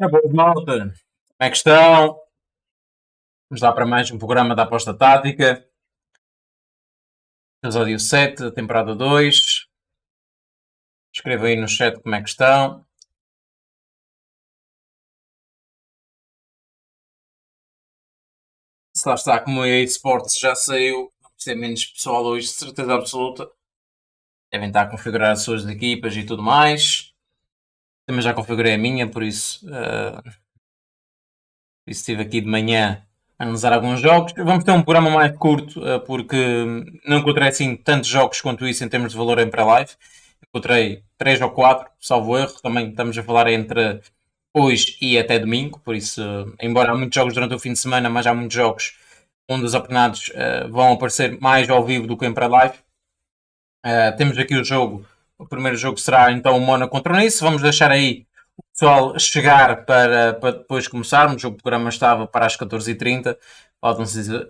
Boa malta, como é que estão? Vamos lá para mais um programa da aposta tática, episódio 7 da temporada 2. Escreva aí no chat como é que estão. Se lá está, como a EA Sports já saiu, vamos ter menos pessoal hoje, de certeza absoluta. Devem estar a configurar as suas equipas e tudo mais. Também já configurei a minha, por isso estive aqui de manhã a analisar alguns jogos. Vamos ter um programa mais curto, porque não encontrei assim tantos jogos quanto isso em termos de valor em pré-live. Encontrei 3 ou 4, salvo erro. Também estamos a falar entre hoje e até domingo, por isso, embora há muitos jogos durante o fim de semana, mas há muitos jogos onde os oportunados vão aparecer mais ao vivo do que em pré-live. Temos aqui o primeiro jogo será então o Mónaco contra o Nice. Vamos deixar aí o pessoal chegar para depois começarmos. O programa estava para as 14h30, faltam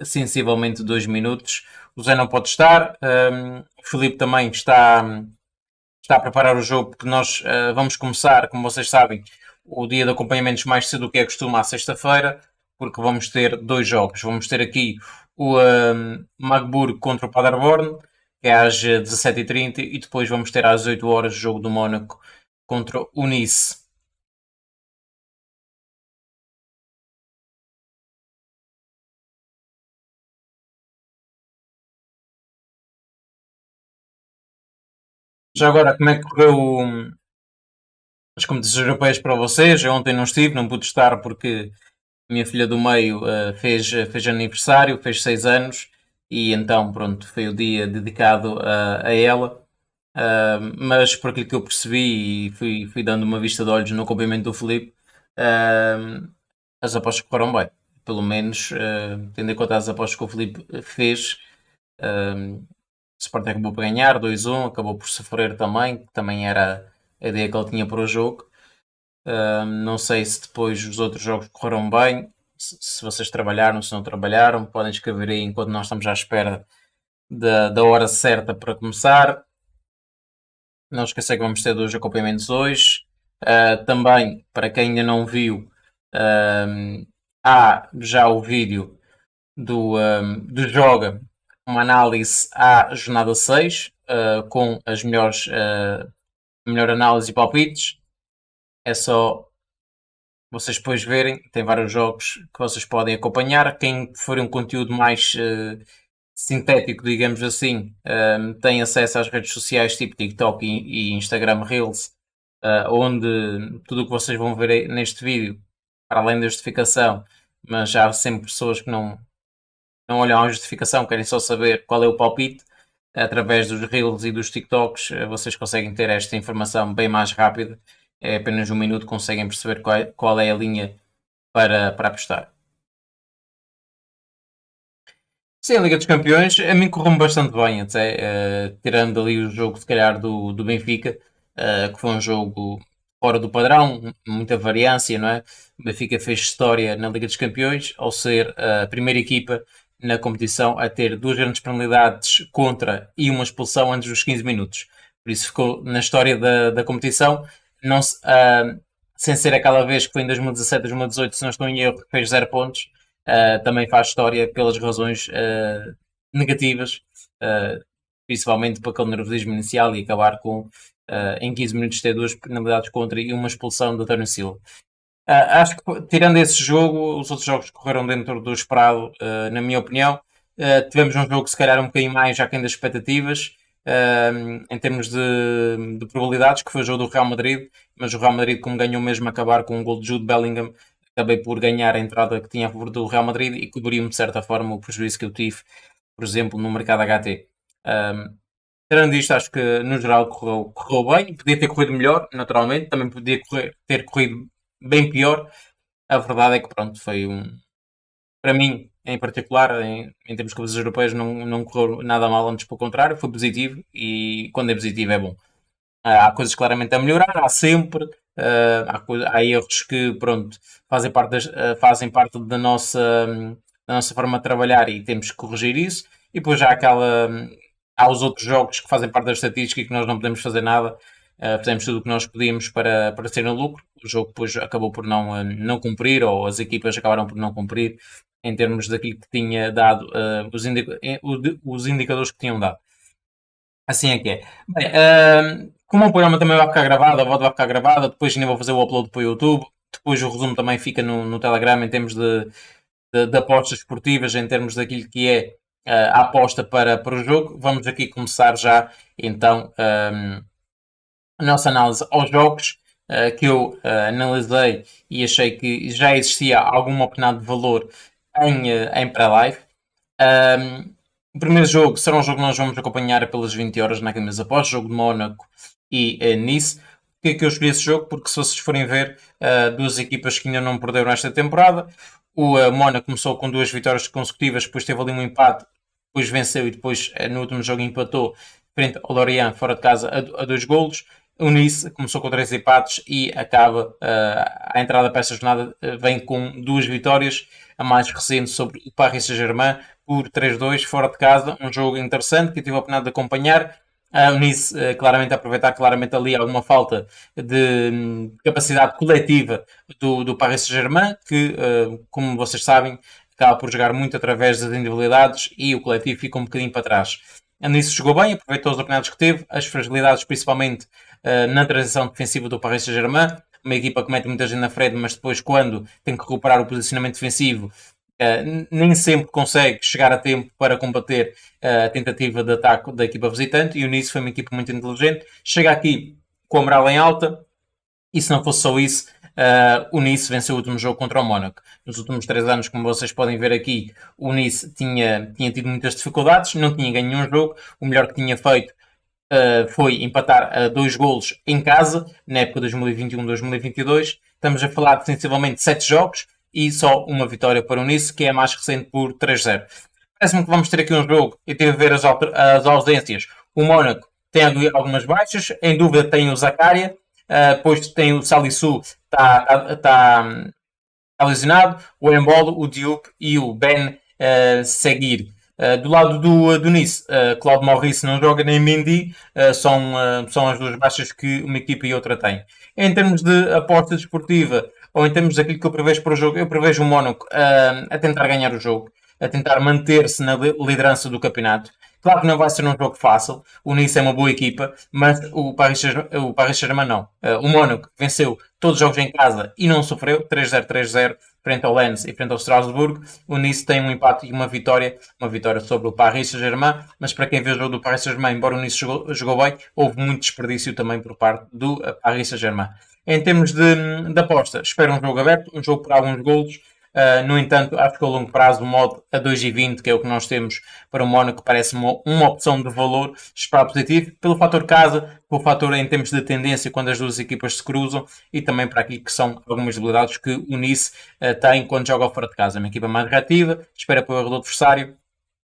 sensivelmente 2 minutos. O Zé não pode estar, o Filipe também está a preparar o jogo, porque nós vamos começar, como vocês sabem, o dia de acompanhamentos mais cedo do que é costume, à sexta-feira, porque vamos ter dois jogos. Vamos ter aqui o Magdeburg contra o Paderborn, que é às 17h30, e depois vamos ter às 8 horas o jogo do Mónaco contra o Nice. Já agora, como é que correu as competições europeias para vocês? Eu ontem não estive, não pude estar porque a minha filha do meio fez aniversário, fez 6 anos, e então pronto, foi o dia dedicado a ela. Mas por aquilo que eu percebi e fui dando uma vista de olhos no acompanhamento do Felipe, uh, as apostas correram bem. Pelo menos, tendo em conta as apostas que o Felipe fez, uh, o Sporting acabou por ganhar 2-1, acabou por sofrer também, que também era a ideia que ele tinha para o jogo. Não sei se depois os outros jogos correram bem, se vocês trabalharam, se não trabalharam, podem escrever aí enquanto nós estamos à espera da hora certa para começar. Não esqueça que vamos ter dois acompanhamentos hoje. Também, para quem ainda não viu, há já o vídeo do Joga, uma análise à jornada 6, com as melhores, melhor análise e palpites. É só vocês depois verem, tem vários jogos que vocês podem acompanhar. Quem for um conteúdo mais sintético, digamos assim, tem acesso às redes sociais tipo TikTok e Instagram Reels, onde tudo o que vocês vão ver neste vídeo, para além da justificação, mas já há sempre pessoas que não olham à justificação, querem só saber qual é o palpite. Através dos Reels e dos TikToks, vocês conseguem ter esta informação bem mais rápida. É apenas um minuto, conseguem perceber qual é a linha para apostar. Sim, a Liga dos Campeões a mim correu-me bastante bem, até tirando ali o jogo, se calhar, do Benfica, que foi um jogo fora do padrão, muita variância, não é? O Benfica fez história na Liga dos Campeões ao ser a primeira equipa na competição a ter duas grandes penalidades contra e uma expulsão antes dos 15 minutos. Por isso ficou na história da competição, não se, sem ser aquela vez que foi em 2017, 2018, se não estou em erro, fez 0 pontos. Também faz história pelas razões negativas, uh, principalmente para aquele nervosismo inicial e acabar com, em 15 minutos, ter duas penalidades contra e uma expulsão do António Silva. Acho que, tirando esse jogo, os outros jogos correram dentro do esperado, na minha opinião. Tivemos um jogo, se calhar, um bocadinho mais aquém das expectativas, em termos de probabilidades, que foi o jogo do Real Madrid, mas o Real Madrid, como ganhou mesmo, acabar com um gol de Jude Bellingham, acabei por ganhar a entrada que tinha a favor do Real Madrid e cobriu-me, de certa forma, o prejuízo que eu tive, por exemplo, no mercado HT. Tirando isto, acho que no geral correu bem. Podia ter corrido melhor, naturalmente. Também podia ter corrido bem pior. A verdade é que, pronto, foi um. Para mim, em particular, em termos de coisas europeias, não correu nada mal, antes pelo contrário, foi positivo. E quando é positivo é bom. Há coisas claramente a melhorar, há sempre. Há erros que, pronto, fazem parte da nossa forma de trabalhar e temos que corrigir isso. E depois há os outros jogos que fazem parte da estatística e que nós não podemos fazer nada. fizemos tudo o que nós podíamos para ser no lucro. O jogo depois acabou por não cumprir, ou as equipas acabaram por não cumprir em termos daquilo que tinha dado, os indicadores que tinham dado. Assim é que é. Bem, como o programa também vai ficar gravado, a voz vai ficar gravada, depois ainda vou fazer o upload para o YouTube, depois o resumo também fica no Telegram em termos de apostas esportivas, em termos daquilo que é a aposta para o jogo. Vamos aqui começar já então a nossa análise aos jogos que eu analisei e achei que já existia alguma opinião de valor em pré-live. O primeiro jogo será um jogo que nós vamos acompanhar pelas 20 horas na Academia após, jogo de Mónaco e Nice. Porquê é que eu escolhi esse jogo? Porque se vocês forem ver, duas equipas que ainda não perderam esta temporada, o Mónaco começou com 2 vitórias consecutivas, depois teve ali um empate, depois venceu e depois no último jogo empatou frente ao Lorient fora de casa a 2 golos. O Nice começou com 3 empates e acaba a entrada para essa jornada vem com 2 vitórias, a mais recente sobre o Paris Saint-Germain por 3-2 fora de casa, um jogo interessante que eu tive a oportunidade de acompanhar. O Nice claramente a aproveitar claramente ali alguma falta de capacidade coletiva do Paris Saint-Germain, que como vocês sabem acaba por jogar muito através das individualidades e o coletivo fica um bocadinho para trás. A Nice jogou bem, aproveitou as oportunidades que teve, as fragilidades principalmente na transição defensiva do Paris Saint-Germain, uma equipa que mete muita gente na frente, mas depois quando tem que recuperar o posicionamento defensivo nem sempre consegue chegar a tempo para combater a tentativa de ataque da equipa visitante, e o Nice foi uma equipa muito inteligente, chega aqui com a moral em alta, e se não fosse só isso, o Nice venceu o último jogo contra o Mónaco. Nos últimos 3 anos, como vocês podem ver aqui, o Nice tinha tido muitas dificuldades, não tinha ganho nenhum jogo, o melhor que tinha feito foi empatar a 2 golos em casa, na época 2021-2022. Estamos a falar de sensivelmente 7 jogos e só uma vitória para o Nice, que é a mais recente por 3-0. Parece-me que vamos ter aqui um jogo e tive a ver as ausências. O Mónaco tem algumas baixas, em dúvida tem o Zakaria, depois tem o Salisu, está lesionado, o Embolo, o Diop e o Ben Seguir. Do lado do Nice, Claude Maurice não joga, nem Mendy, são as duas baixas que uma equipa e outra têm. Em termos de aposta desportiva, ou em termos daquilo que eu prevejo para o jogo, eu prevejo o Mónaco a tentar ganhar o jogo, a tentar manter-se na liderança do campeonato. Claro que não vai ser um jogo fácil, o Nice é uma boa equipa, mas o Paris Saint-Germain não. O Mónaco venceu todos os jogos em casa e não sofreu, 3-0, 3-0, frente ao Lens e frente ao Strasbourg. O Nice tem um empate e uma vitória sobre o Paris Saint-Germain, mas para quem vê o jogo do Paris Saint-Germain, embora o Nice jogou bem, houve muito desperdício também por parte do Paris Saint-Germain. Em termos de aposta, espero um jogo aberto, um jogo por alguns golos. No entanto, acho que a longo prazo o modo a 2,20, que é o que nós temos para o Mónaco, parece uma opção de valor esperado positivo, pelo fator casa, pelo fator em termos de tendência quando as duas equipas se cruzam e também para aquilo que são algumas debilidades que o Nice tem quando joga fora de casa. É uma equipa mais reativa, espera pelo erro do adversário,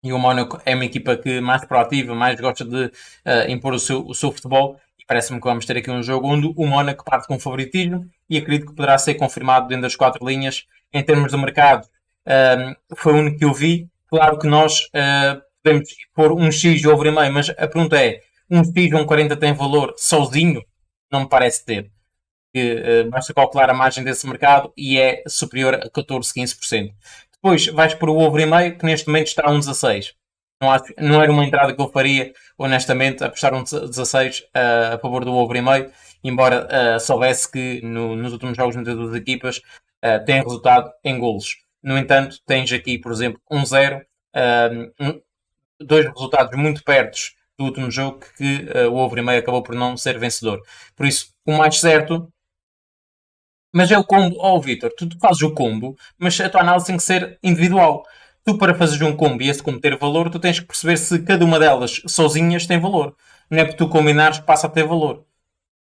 e o Mónaco é uma equipa que mais proativa, mais gosta de impor o seu futebol. E parece-me que vamos ter aqui um jogo onde o Mónaco parte com favoritismo e acredito que poderá ser confirmado dentro das 4 linhas. Em termos de mercado, foi o único que eu vi. Claro que nós podemos pôr um X over e meio, mas a pergunta é: um X ou um 40 tem valor sozinho? Não me parece ter. Basta calcular a margem desse mercado e é superior a 14, 15%. Depois vais por o over e meio, que neste momento está a 1,16. Não era uma entrada que eu faria, honestamente, apostar um 16 a favor do over e meio, embora soubesse que nos últimos jogos entre as duas equipas tem resultado em golos. No entanto, tens aqui, por exemplo, 1-0, dois resultados muito perto do último jogo que o over e meio acabou por não ser vencedor. Por isso, o mais certo. Mas é o combo, Vitor, tu fazes o combo, mas a tua análise tem que ser individual. Tu, para fazeres um combo e esse combo ter valor, tu tens que perceber se cada uma delas sozinhas tem valor. Não é que tu combinares que passa a ter valor.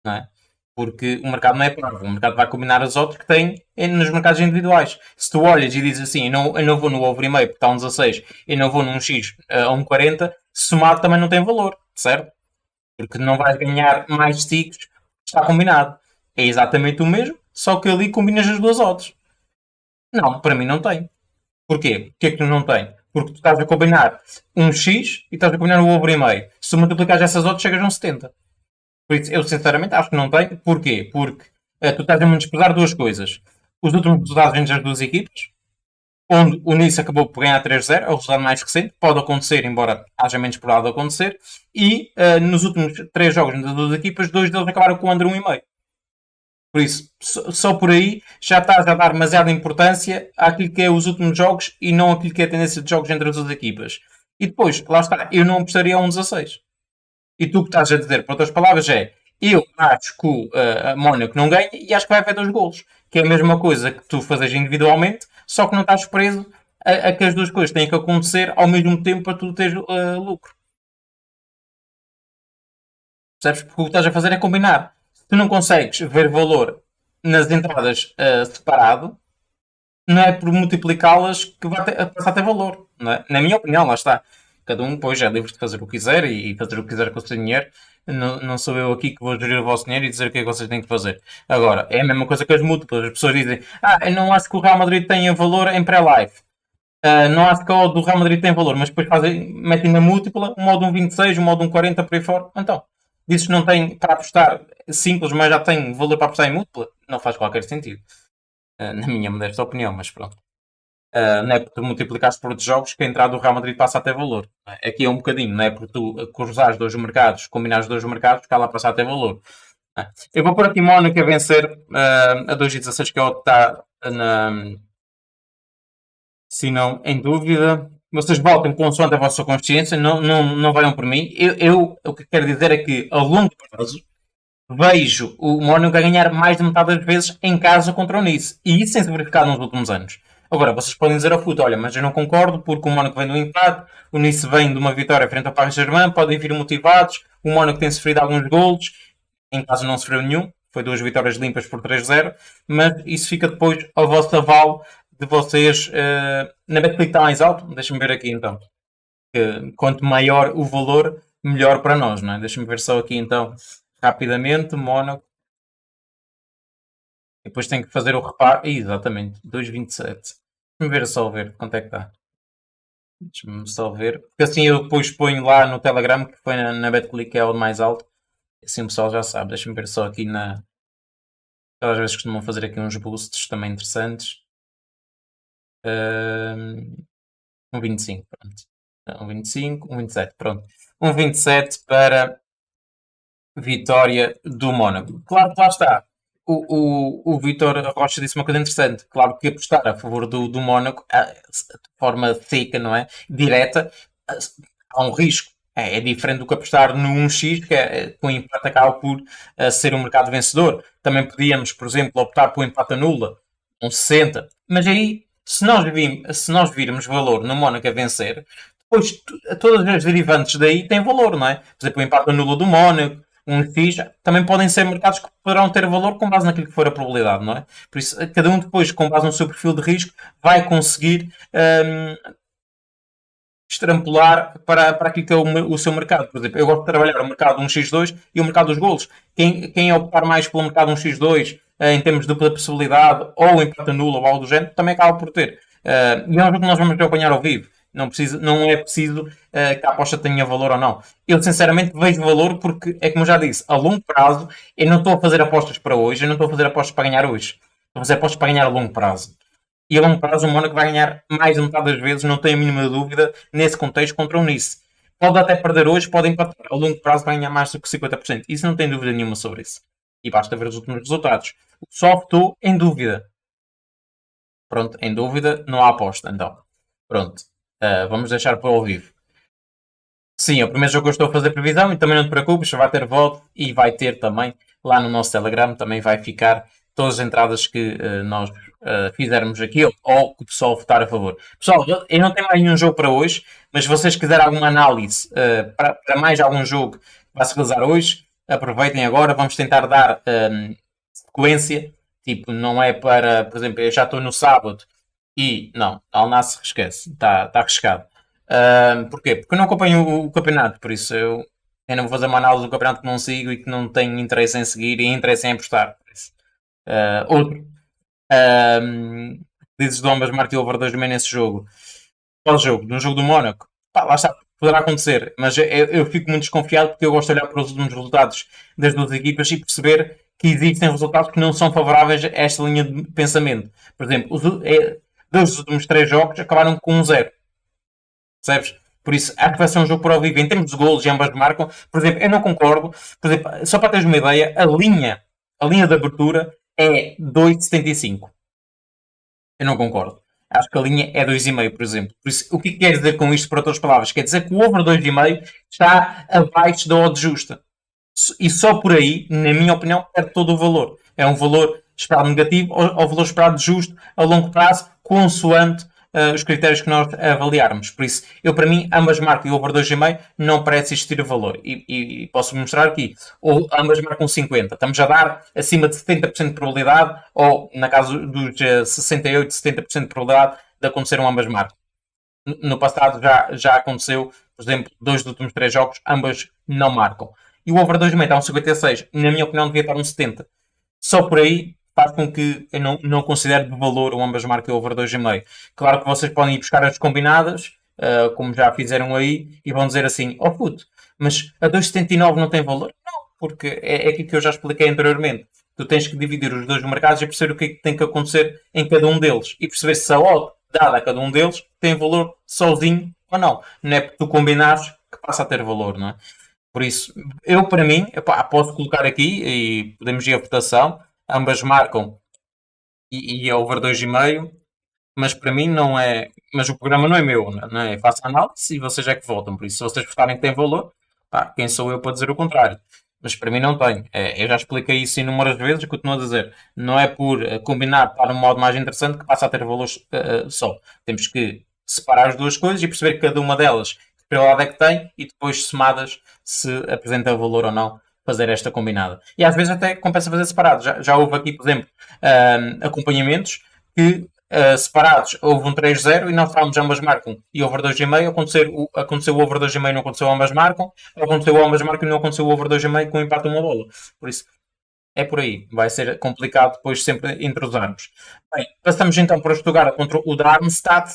Não é? Porque o mercado não é parvo. O mercado vai combinar as outras que têm nos mercados individuais. Se tu olhas e dizes assim, eu não vou no over e meio porque está um 16, eu não vou num X a um 40, somado também não tem valor, certo? Porque não vais ganhar mais ticks, está combinado. É exatamente o mesmo, só que ali combinas as duas odds. Não, para mim não tem. Porquê? Porquê que tu não tem? Porque tu estás a combinar um X e estás a combinar o over e meio. Se tu multiplicares essas odds, chegas a um 70. Por isso, eu sinceramente acho que não tem. Porquê? Porque tu estás a menosprezar duas coisas. Os últimos resultados entre as duas equipas, onde o Nice acabou por ganhar 3-0, é o resultado mais recente, pode acontecer, embora haja menos probável de acontecer, e nos últimos três jogos das duas equipas, dois deles acabaram com o under 1,5. Por isso, só por aí já estás a dar demasiada importância àquilo que é os últimos jogos e não àquilo que é a tendência de jogos entre as duas equipas. E depois, lá está, eu não apostaria a um 16. E tu que estás a dizer, por outras palavras, é eu acho que o Mónaco não ganha e acho que vai haver dois golos. Que é a mesma coisa que tu fazes individualmente, só que não estás preso a que as duas coisas têm que acontecer ao mesmo tempo para tu teres lucro. Percebes? Porque o que estás a fazer é combinar. Se tu não consegues ver valor nas entradas separado, não é por multiplicá-las que vai passar a ter valor. Não é? Na minha opinião, lá está. Cada um, pois, é livre de fazer o que quiser e fazer o que quiser com o seu dinheiro. Não sou eu aqui que vou gerir o vosso dinheiro e dizer o que é que vocês têm que fazer. Agora, é a mesma coisa que as múltiplas. As pessoas dizem: eu não acho que o Real Madrid tenha valor em pré-live. Não acho que o do Real Madrid tem valor, mas depois metem na múltipla um modo um 26, um modo um 40 por aí fora. Então, dizes que não tem para apostar simples, mas já tem valor para apostar em múltipla? Não faz qualquer sentido. Na minha modesta opinião, mas pronto. Não é porque tu multiplicaste por outros jogos que a entrada do Real Madrid passa a ter valor. Aqui é um bocadinho, não é porque tu cruzares dois mercados, combinares dois mercados, que ela passa a ter valor. Eu vou pôr aqui Mónaco a vencer a 2,16, que é o que está na, se não em dúvida. Vocês votem consoante a vossa consciência, não vaiam por mim. O que quero dizer é que a longo prazo vejo o Mónaco a ganhar mais de metade das vezes em casa contra o Nice. E isso tem se verificado nos últimos anos. Agora, vocês podem dizer ao puto, olha, mas eu não concordo porque o Mónaco vem do empate, o Nice vem de uma vitória frente ao Paris Saint-Germain, podem vir motivados, o Mónaco tem sofrido alguns golos, em casa não sofreu nenhum, foi duas vitórias limpas por 3-0, mas isso fica depois ao vosso aval de vocês. Na Betclic está mais alto? Deixa-me ver aqui então. Quanto maior o valor, melhor para nós, não é? Deixa-me ver só aqui então, rapidamente, Mónaco. E depois tenho que fazer o reparo. Exatamente, 2,27. Deixa-me ver só ver quanto é que dá. Deixa-me só ver. Porque assim eu depois ponho lá no Telegram, que foi na Betclic, que é o mais alto. Assim o pessoal já sabe. Deixa-me ver só aqui na. Às vezes costumam fazer aqui uns boosts também interessantes. Um 25, pronto. Um 25, um 27, pronto. Um 27 para vitória do Mónaco. Claro que lá está. O Vitor Rocha disse uma coisa interessante. Claro que apostar a favor do Mónaco, de forma seca, não é? Direta, há um risco. É diferente do que apostar no 1x, que com o empate acaba por ser um mercado vencedor. Também podíamos, por exemplo, optar por empate nula, um 60. Mas aí, se nós virmos valor no Mónaco a vencer, depois todas as derivantes daí têm valor, não é? Por exemplo, o empate nula do Mónaco, um X, também podem ser mercados que poderão ter valor com base naquilo que for a probabilidade, não é? Por isso, cada um depois, com base no seu perfil de risco, vai conseguir extrapolar para aquilo que é o seu mercado. Por exemplo, eu gosto de trabalhar o mercado 1x2 e o mercado dos golos. Quem optar mais pelo mercado 1x2 em termos de dupla possibilidade ou empate nulo ou algo do género, também acaba por ter. E é um jogo que nós vamos acompanhar ao vivo. Não é preciso que a aposta tenha valor ou não. Eu sinceramente vejo valor porque, é como eu já disse, a longo prazo eu não estou a fazer apostas para hoje, eu não estou a fazer apostas para ganhar hoje. Estou a fazer apostas para ganhar a longo prazo. E a longo prazo o Mónaco vai ganhar mais de metade das vezes, não tenho a mínima dúvida, nesse contexto contra o Nice. Pode até perder hoje, pode empatar. A longo prazo vai ganhar mais do que 50%. Isso não tem dúvida nenhuma sobre isso. E basta ver os últimos resultados. Só estou em dúvida. Pronto, em dúvida, não há aposta, então. Pronto, vamos deixar para o ao vivo. Sim, é o primeiro jogo que eu estou a fazer previsão e também não te preocupes, vai ter voto e vai ter também lá no nosso Telegram, também vai ficar todas as entradas que nós fizermos aqui ou que o pessoal votar a favor. Pessoal, eu não tenho mais nenhum jogo para hoje, mas se vocês quiserem alguma análise para mais algum jogo que vai se realizar hoje, aproveitem agora, vamos tentar dar sequência, tipo, não é para, por exemplo, eu já estou no sábado e não, Al Nassr esquece, está arriscado. Porquê? Porque eu não acompanho o campeonato, por isso eu não vou fazer uma análise do campeonato que não sigo e que não tenho interesse em seguir e interesse em apostar. Por isso. Outro. Dizes Dombas marcou over 2 nesse jogo. Qual jogo? No jogo do Mónaco? Pá, lá está. poderá acontecer, mas eu fico muito desconfiado porque eu gosto de olhar para os últimos resultados das duas equipas e perceber que existem resultados que não são favoráveis a esta linha de pensamento. Por exemplo, dois dos últimos três jogos acabaram com 1-0. Percebes? Por isso, acho que vai ser um jogo por ao vivo. Em termos de golos, ambas marcam. Por exemplo, eu não concordo. Por exemplo, só para teres uma ideia, a linha de abertura é 2,75. Eu não concordo. Acho que a linha é 2,5, por exemplo. Por isso, o que quer dizer com isto, por outras palavras? Quer dizer que o over 2,5 está abaixo da odd justa. E só por aí, na minha opinião, perde todo o valor. É um valor esperado negativo ou valor esperado justo a longo prazo, consoante os critérios que nós avaliarmos. Por isso, para mim, ambas marcam e over 2,5 não parece existir valor. E posso mostrar aqui. Ou ambas marcam 50. Estamos a dar acima de 70% de probabilidade, ou na casa dos 68, 70% de probabilidade de acontecer um ambas marcam. No passado já aconteceu, por exemplo, dois dos últimos três jogos, ambas não marcam. E o over 2,5 está um 56. Na minha opinião, devia estar um 70. Só por aí faz com que eu não considere de valor o ambas marcas over 2,5. Claro que vocês podem ir buscar as combinadas, como já fizeram aí, e vão dizer assim, oh puto, mas a 2,79 não tem valor? Não, porque é aquilo que eu já expliquei anteriormente. Tu tens que dividir os dois mercados e perceber o que é que tem que acontecer em cada um deles. E perceber se a odd dada a cada um deles tem valor sozinho ou não. Não é porque tu combinares que passa a ter valor, não é? Por isso, eu para mim, epá, posso colocar aqui e podemos ir à votação. Ambas marcam e é over 2,5, mas para mim não é. Mas o programa não é meu, não é? Faço a análise e vocês é que votam. Por isso, se vocês votarem que tem valor, pá, quem sou eu para dizer o contrário? Mas para mim não tem. Eu já expliquei isso inúmeras vezes e continuo a dizer. Não é por combinar para um modo mais interessante que passa a ter valor só. Temos que separar as duas coisas e perceber que cada uma delas que prioridade é que tem e depois somadas se apresenta valor ou não fazer esta combinada. E às vezes até compensa fazer separado. Já houve aqui, por exemplo, acompanhamentos que separados houve um 3-0 e nós estávamos ambas marcam e over 2,5 aconteceu o over 2,5 não aconteceu ambas marcam, aconteceu ambas marcam e não aconteceu o over 2,5 com um empate uma bola. Por isso é por aí, vai ser complicado depois sempre entrosarmos. Bem, passamos então para o Stuttgart contra o Darmstadt.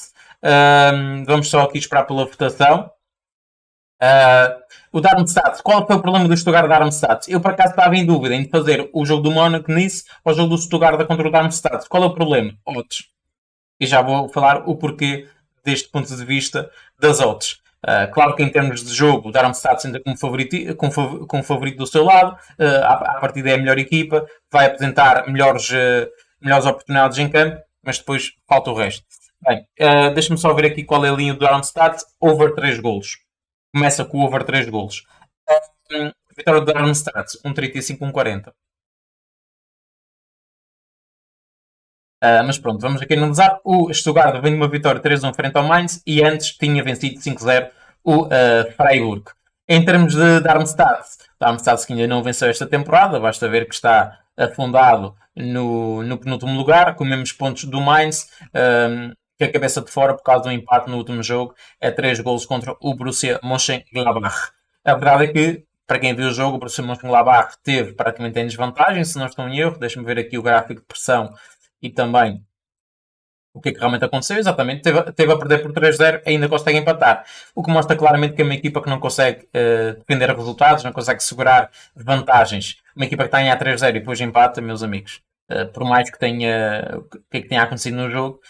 Vamos só aqui esperar pela votação. O Darmstadt, qual foi o problema do Stuttgart-Darmstadt? Eu por acaso estava em dúvida em fazer o jogo do Mónaco Nice ou o jogo do Stuttgart contra o Darmstadt. Qual é o problema? Odds. E já vou falar o porquê deste ponto de vista das odds. Claro que em termos de jogo, o Darmstadt ainda como favorito do seu lado, à partida é a melhor equipa, vai apresentar melhores oportunidades em campo, mas depois falta o resto. Bem, deixa-me só ver aqui qual é a linha do Darmstadt, over 3 golos. Começa com o over 3 golos. Vitória do Darmstadt, 1,35, 1,40. Mas pronto, vamos aqui analisar. O Stuttgart vem de uma vitória 3-1 frente ao Mainz e antes tinha vencido 5-0 o Freiburg. Em termos de Darmstadt que ainda não venceu esta temporada, basta ver que está afundado no penúltimo lugar, com os mesmos pontos do Mainz, que a cabeça de fora por causa do empate no último jogo, é 3 golos contra o Borussia Mönchengladbach. A verdade é que, para quem viu o jogo, o Borussia Mönchengladbach teve praticamente em desvantagem, se não estou em erro. Deixa-me ver aqui o gráfico de pressão e também o que é que realmente aconteceu. Exatamente, teve a perder por 3-0 e ainda consegue empatar. O que mostra claramente que é uma equipa que não consegue defender resultados, não consegue segurar vantagens. Uma equipa que está a 3-0 e depois empata, meus amigos. Por mais que tenha o que é que tenha acontecido no jogo,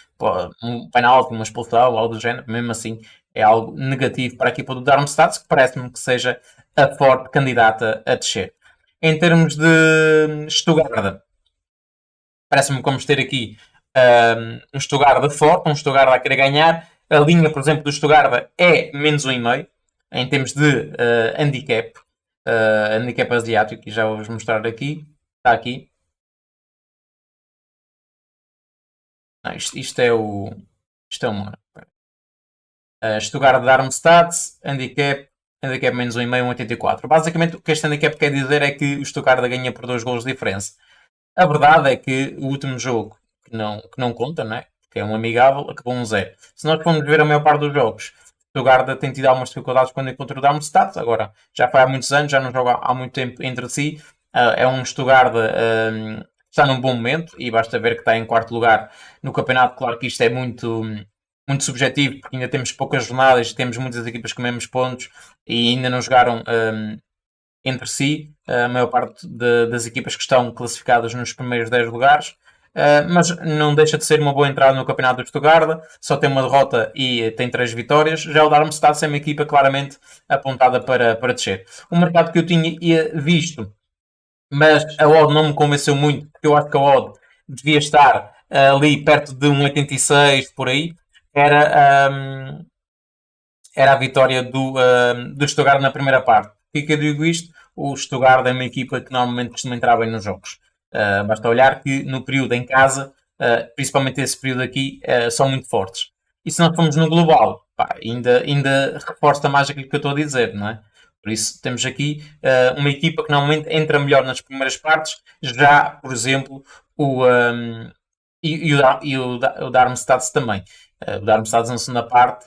um penalti, uma expulsão ou algo do género, mesmo assim é algo negativo para a equipa do Darmstadt, que parece-me que seja a forte candidata a descer. Em termos de Stuttgart, parece-me que vamos ter aqui um Stuttgart forte, um Stuttgart a querer ganhar. A linha, por exemplo, do Stuttgart é menos 1,5 em termos de handicap. Handicap asiático, e já vou-vos mostrar aqui. Está aqui. Não, isto é o. Isto é uma. Stuttgart de Darmstadt, handicap menos 1,5, 1,84. Basicamente, o que este handicap quer dizer é que o Stuttgart ganha por 2 golos de diferença. A verdade é que o último jogo, que não conta, não é? Que é um amigável, acabou 1-0. Se nós formos ver a maior parte dos jogos, o Stuttgart tem tido algumas dificuldades quando encontra o Darmstadt. Agora, já foi há muitos anos, já não joga há muito tempo entre si. É um Stuttgart está num bom momento e basta ver que está em quarto lugar no campeonato. Claro que isto é muito muito subjetivo, porque ainda temos poucas jornadas, temos muitas equipas com menos pontos e ainda não jogaram entre si, a maior parte das equipas que estão classificadas nos primeiros 10 lugares. Mas não deixa de ser uma boa entrada no campeonato do Stuttgart, só tem uma derrota e tem 3 vitórias. Já o Darmstadt é uma equipa claramente apontada para descer. O mercado que eu tinha visto, mas a odd não me convenceu muito, porque eu acho que a odd devia estar ali perto de um 86 por aí, era, era a vitória do Stuttgart na primeira parte. Por que eu digo isto? O Stuttgart é uma equipa que normalmente costuma entrar bem nos jogos. Basta olhar que no período em casa, principalmente esse período aqui, são muito fortes. E se nós formos no global, pá, ainda reforça mais aquilo que eu estou a dizer, não é? Por isso, temos aqui uma equipa que normalmente entra melhor nas primeiras partes, já, por exemplo, o Darmstadt também. O Darmstadt na segunda parte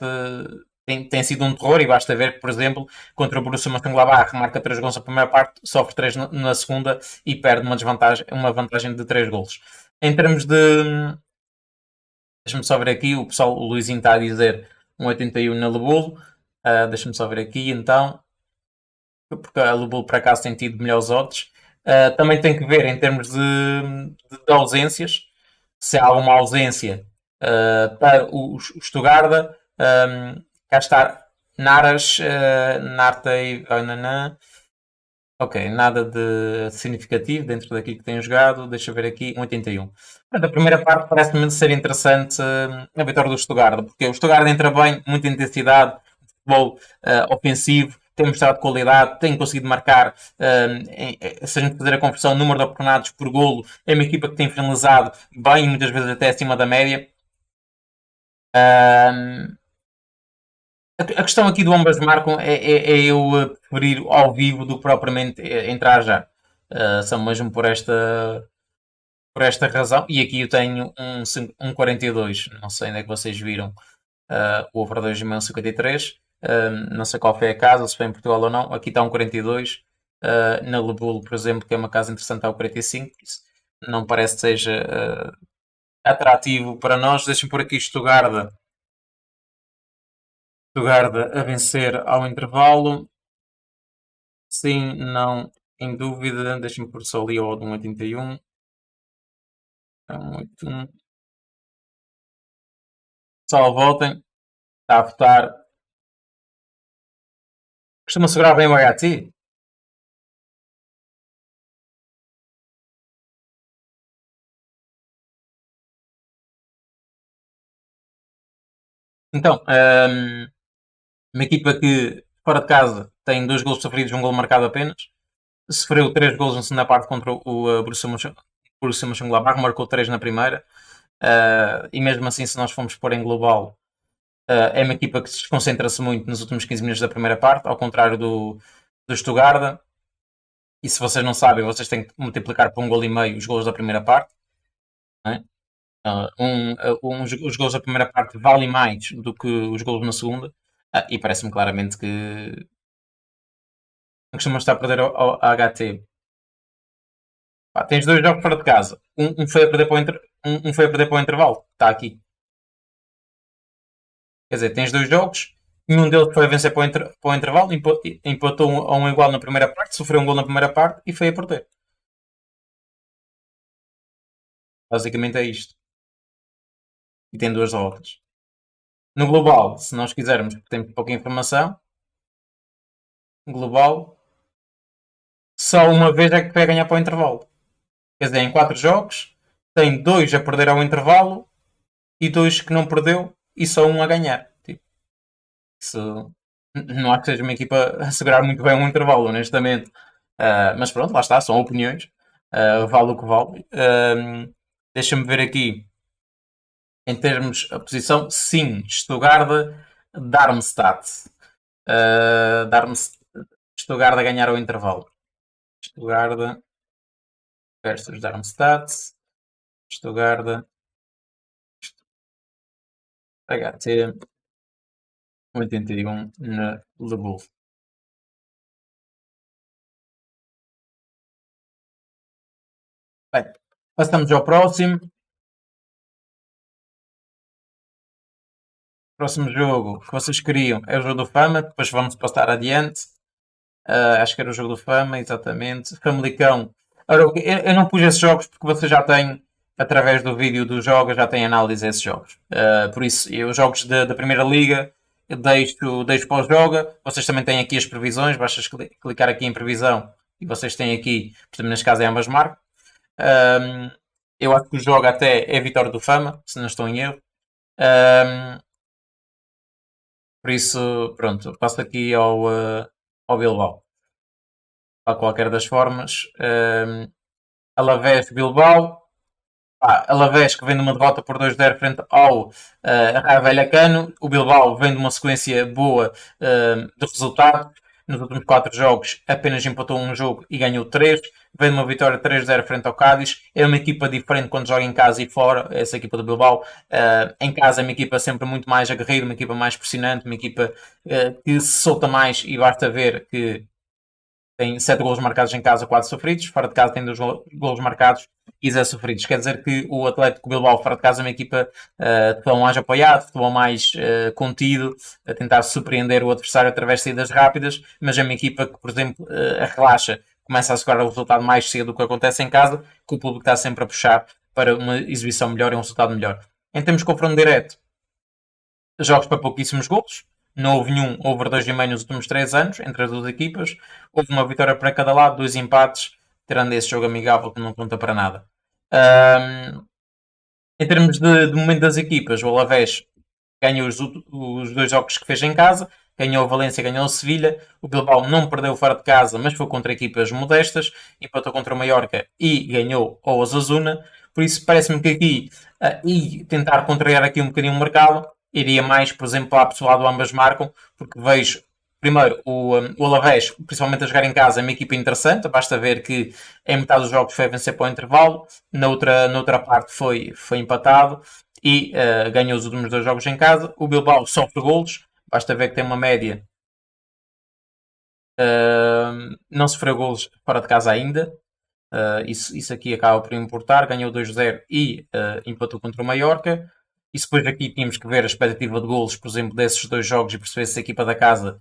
tem sido um terror e basta ver que, por exemplo, contra o Borussia Mönchengladbach marca 3 gols na primeira parte, sofre 3 na segunda e perde uma vantagem de 3 gols. Em termos de... Deixa-me só ver aqui, o pessoal, o Luizinho está a dizer 1,81 na Lebulo. Deixa-me só ver aqui, então, porque a Lebulo por acaso tem tido melhores odds. Também tem que ver em termos de ausências, se há alguma ausência para o Stuttgart. Cá está Naras, Nartey, ok, nada de significativo dentro daquilo que tenho jogado. Deixa eu ver aqui, 81. Portanto, a primeira parte parece-me ser interessante a vitória do Stuttgart, porque o Stuttgart entra bem, muita intensidade, futebol ofensivo, tem mostrado qualidade, tem conseguido marcar, se a gente fazer a conversão, número de oportunidades por golo, é uma equipa que tem finalizado bem, muitas vezes até acima da média. Um, a questão aqui do ambas marcam é eu preferir ao vivo do que propriamente entrar já. Só mesmo por esta razão. E aqui eu tenho um 42. Não sei onde é que vocês viram o over 2,53. Não sei qual foi a casa, se foi em Portugal ou não. Aqui está um 42. Na Lebulo, por exemplo, que é uma casa interessante, está o 45. Isso não parece que seja atrativo para nós. Deixem por aqui Stuttgart a vencer ao intervalo. Sim, não, em dúvida. Deixa-me pôr só ali ao de 1,81. É 1,81. Pessoal, voltem. Está a votar. Costuma segurar bem o HT? Então, uma equipa que fora de casa tem 2 gols sofridos, um gol marcado apenas. Sofreu 3 gols na segunda parte contra o Borussia Mönchengladbach, marcou 3 na primeira. E mesmo assim, se nós formos pôr em global, é uma equipa que se desconcentra-se muito nos últimos 15 minutos da primeira parte, ao contrário do Stuttgart. E se vocês não sabem, vocês têm que multiplicar por 1,5 gol os gols da primeira parte. Não é? Os gols da primeira parte valem mais do que os gols na segunda. E parece-me claramente que costuma estar a perder ao HT. Pá, tens 2 jogos fora de casa. Um foi a perder para um foi a perder para o intervalo. Está aqui. Quer dizer, tens 2 jogos. Nenhum deles foi a vencer para o intervalo. Empatou a um igual na primeira parte. Sofreu um gol na primeira parte e foi a perder. Basicamente é isto. E tem 2 derrotas. No global, se nós quisermos, porque temos pouca informação, global, só uma vez é que vai ganhar para o intervalo. Quer dizer, em 4 jogos, tem 2 a perder ao intervalo e 2 que não perdeu e só um a ganhar. Tipo, isso não acho que seja uma equipa a segurar muito bem um intervalo, honestamente. Mas pronto, lá está, são opiniões. Vale o que vale. Deixa-me ver aqui, em termos de posição, sim, Stuttgart, Darmstadt. Stuttgart a ganhar ao intervalo. Stuttgart versus Darmstadt. Stuttgart, HT 81 na Lebull. Bem, passamos ao próximo. próximo jogo que vocês queriam é o jogo do Fama, depois vamos passar adiante. Acho que era o jogo do Fama, exatamente. Famalicão. Ora, eu não pus esses jogos porque você já tem, através do vídeo do jogo, já tem análise a esses jogos. Por isso, os jogos da Primeira Liga eu deixo para o jogo. Vocês também têm aqui as previsões, basta clicar aqui em previsão e vocês têm aqui, portanto, neste caso é ambas marcas. Um, eu acho que o jogo até é a vitória do Fama, se não estou em erro. Um, por isso, pronto, passo aqui ao Bilbao. De qualquer das formas, Alavés Bilbao. Alavés que vem de uma derrota por 2-0 frente ao Raio Vallecano. O Bilbao vem de uma sequência boa de resultados. Nos últimos 4 jogos apenas empatou um jogo e ganhou 3. Vem de uma vitória 3-0 frente ao Cádiz. É uma equipa diferente quando joga em casa e fora. Essa equipa do Bilbao. Em casa é uma equipa sempre muito mais aguerrida, uma equipa mais pressionante, uma equipa que se solta mais e basta ver que tem 7 golos marcados em casa, 4 sofridos. Fora de casa tem 2 golos marcados e 0 sofridos. Quer dizer que o Atlético Bilbao, fora de casa, é uma equipa de futebol mais apoiado, de futebol mais contido, a tentar surpreender o adversário através de saídas rápidas, mas é uma equipa que, por exemplo, relaxa, começa a segurar o resultado mais cedo do que acontece em casa, que o público está sempre a puxar para uma exibição melhor e um resultado melhor. Em termos de confronto direto, jogos para pouquíssimos golos. Não houve nenhum over 2,5 nos últimos 3 anos entre as duas equipas. Houve uma vitória para cada lado, 2 empates, tirando esse jogo amigável que não conta para nada. Em termos de momento das equipas, o Alavés ganhou os 2 jogos que fez em casa, ganhou o Valência, ganhou o Sevilha. O Bilbao não perdeu fora de casa, mas foi contra equipas modestas, empatou contra o Mallorca e ganhou o Osasuna. Por isso, parece-me que aqui, e tentar contrariar aqui um bocadinho o mercado, iria mais, por exemplo, à pessoal do ambas marcam, porque vejo, primeiro, o Alavés, principalmente a jogar em casa, é uma equipa interessante. Basta ver que em metade dos jogos foi a vencer para o intervalo, na outra parte foi empatado e ganhou os últimos 2 jogos em casa. O Bilbao sofre golos, basta ver que tem uma média, não sofreu golos fora de casa ainda. Isso aqui acaba por importar. Ganhou 2-0 e empatou contra o Mallorca. E depois aqui tínhamos que ver a expectativa de golos, por exemplo, desses 2 jogos e perceber se a equipa da casa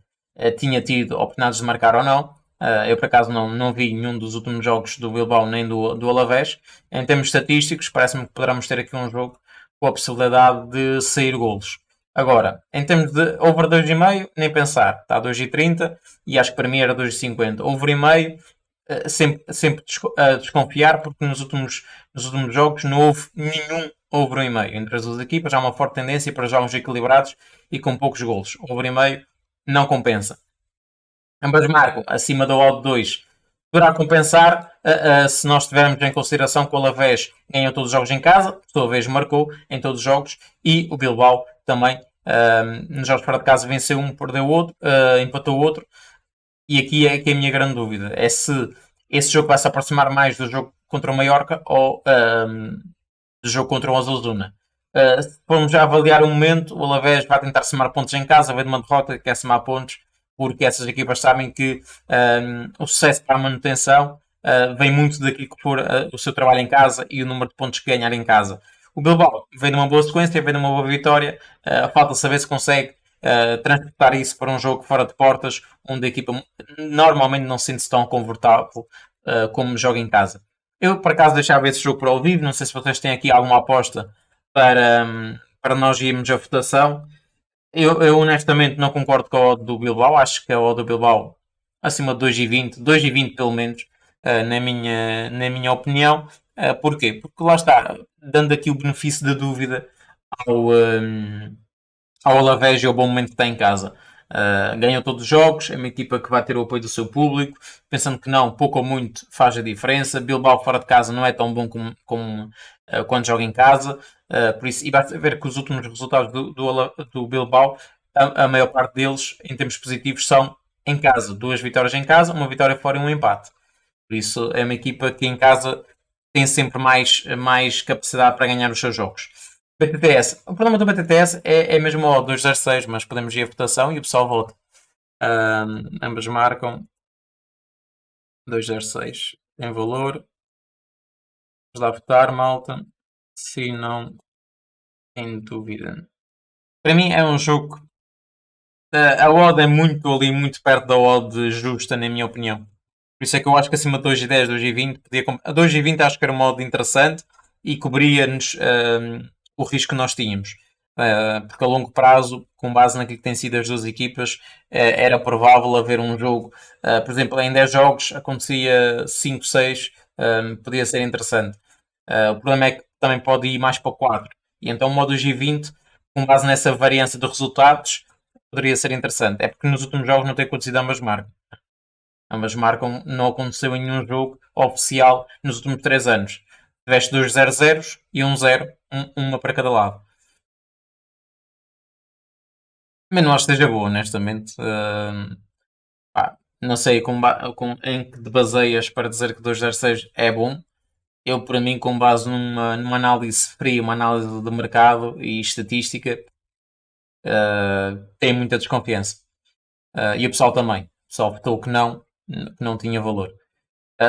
tinha tido oportunidades de marcar ou não. Eu, por acaso, não vi nenhum dos últimos jogos do Bilbao nem do Alavés. Em termos estatísticos, parece-me que poderemos ter aqui um jogo com a possibilidade de sair golos. Agora, em termos de over 2,5, nem pensar. Está a 2,30 e acho que para mim era 2,50. Over e meio, sempre a desconfiar, porque nos últimos jogos não houve nenhum over e meio entre as duas equipas. Há uma forte tendência para jogos equilibrados e com poucos golos. Over e meio não compensa. Ambas marcam acima da odd 2. Poderá compensar se nós tivermos em consideração que o Alavés ganhou todos os jogos em casa, por sua vez marcou em todos os jogos, e o Bilbao também nos jogos fora de casa venceu um, perdeu o outro, empatou o outro. E aqui é que é a minha grande dúvida: é se esse jogo vai se aproximar mais do jogo contra o Mallorca ou do jogo contra o Osasuna. Se formos já avaliar o momento, o Alavés vai tentar somar pontos em casa, vem de uma derrota, quer somar pontos, porque essas equipas sabem que o sucesso para a manutenção vem muito daquilo que for o seu trabalho em casa e o número de pontos que ganhar em casa. O Bilbao vem de uma boa sequência, vem de uma boa vitória, falta saber se consegue transportar isso para um jogo fora de portas, onde a equipa normalmente não se sente tão confortável como joga em casa. Eu, por acaso, deixava esse jogo para ao vivo. Não sei se vocês têm aqui alguma aposta para nós irmos à votação. Eu honestamente não concordo com a odd do Bilbao. Acho que a odd do Bilbao acima de 2,20, 2,20 pelo menos, na minha opinião. Porquê? Porque lá está, dando aqui o benefício da dúvida ao Alavés e ao bom momento que está em casa. Ganhou todos os jogos, é uma equipa que vai ter o apoio do seu público, pensando que não, pouco ou muito faz a diferença. Bilbao fora de casa não é tão bom como quando joga em casa, por isso, e basta ver que os últimos resultados do Bilbao, a maior parte deles, em termos positivos, são em casa. 2 vitórias em casa, uma vitória fora e um empate. Por isso, é uma equipa que em casa tem sempre mais capacidade para ganhar os seus jogos. BTTS. O problema do BTTS é mesmo o 206, mas podemos ir à votação e o pessoal vota. Ambas marcam 206 em valor. Vamos lá votar, malta. Se não, em dúvida. Para mim é um jogo. A odd é muito ali, muito perto da odd justa, na minha opinião. Por isso é que eu acho que acima de 2,10, 2,20, a 2,20 acho que era uma odd interessante e cobria-nos o risco que nós tínhamos. Porque a longo prazo, com base naquilo que têm sido as duas equipas, era provável haver um jogo. Por exemplo, em 10 jogos acontecia 5, 6, podia ser interessante. O problema é que também pode ir mais para 4. E então o modo G20, com base nessa variância de resultados, poderia ser interessante. É porque nos últimos jogos não tem acontecido ambas marcas. Ambas marcam, não aconteceu em nenhum jogo oficial nos últimos 3 anos. Tiveste dois 0-0 e um 0, uma para cada lado. Mas não acho que esteja boa, honestamente. Pá, não sei em que te baseias para dizer que 2,06 é bom. Eu, para mim, com base numa análise fria, uma análise de mercado e estatística, tenho muita desconfiança. E o pessoal também. O pessoal votou que não tinha valor.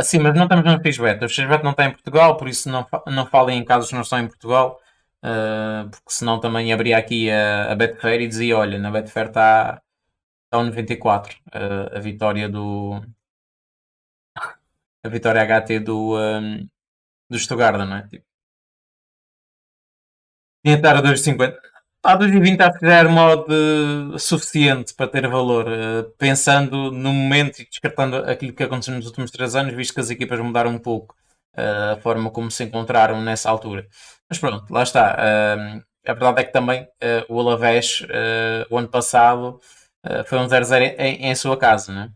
Sim, mas não estamos no XBet. O XBet não está em Portugal, por isso não falem em casos que não estão em Portugal, porque senão também abria aqui a Betfair e dizia: olha, na Betfair está o 94, a vitória HT do Stuttgart, não é? Tipo, tinha de estar a 2,50. A 2,20 acho que já era modo suficiente para ter valor, pensando no momento e descartando aquilo que aconteceu nos últimos 3 anos, visto que as equipas mudaram um pouco a forma como se encontraram nessa altura. Mas pronto, lá está. A verdade é que também o Alavés, o ano passado, foi um 0-0 em sua casa, né?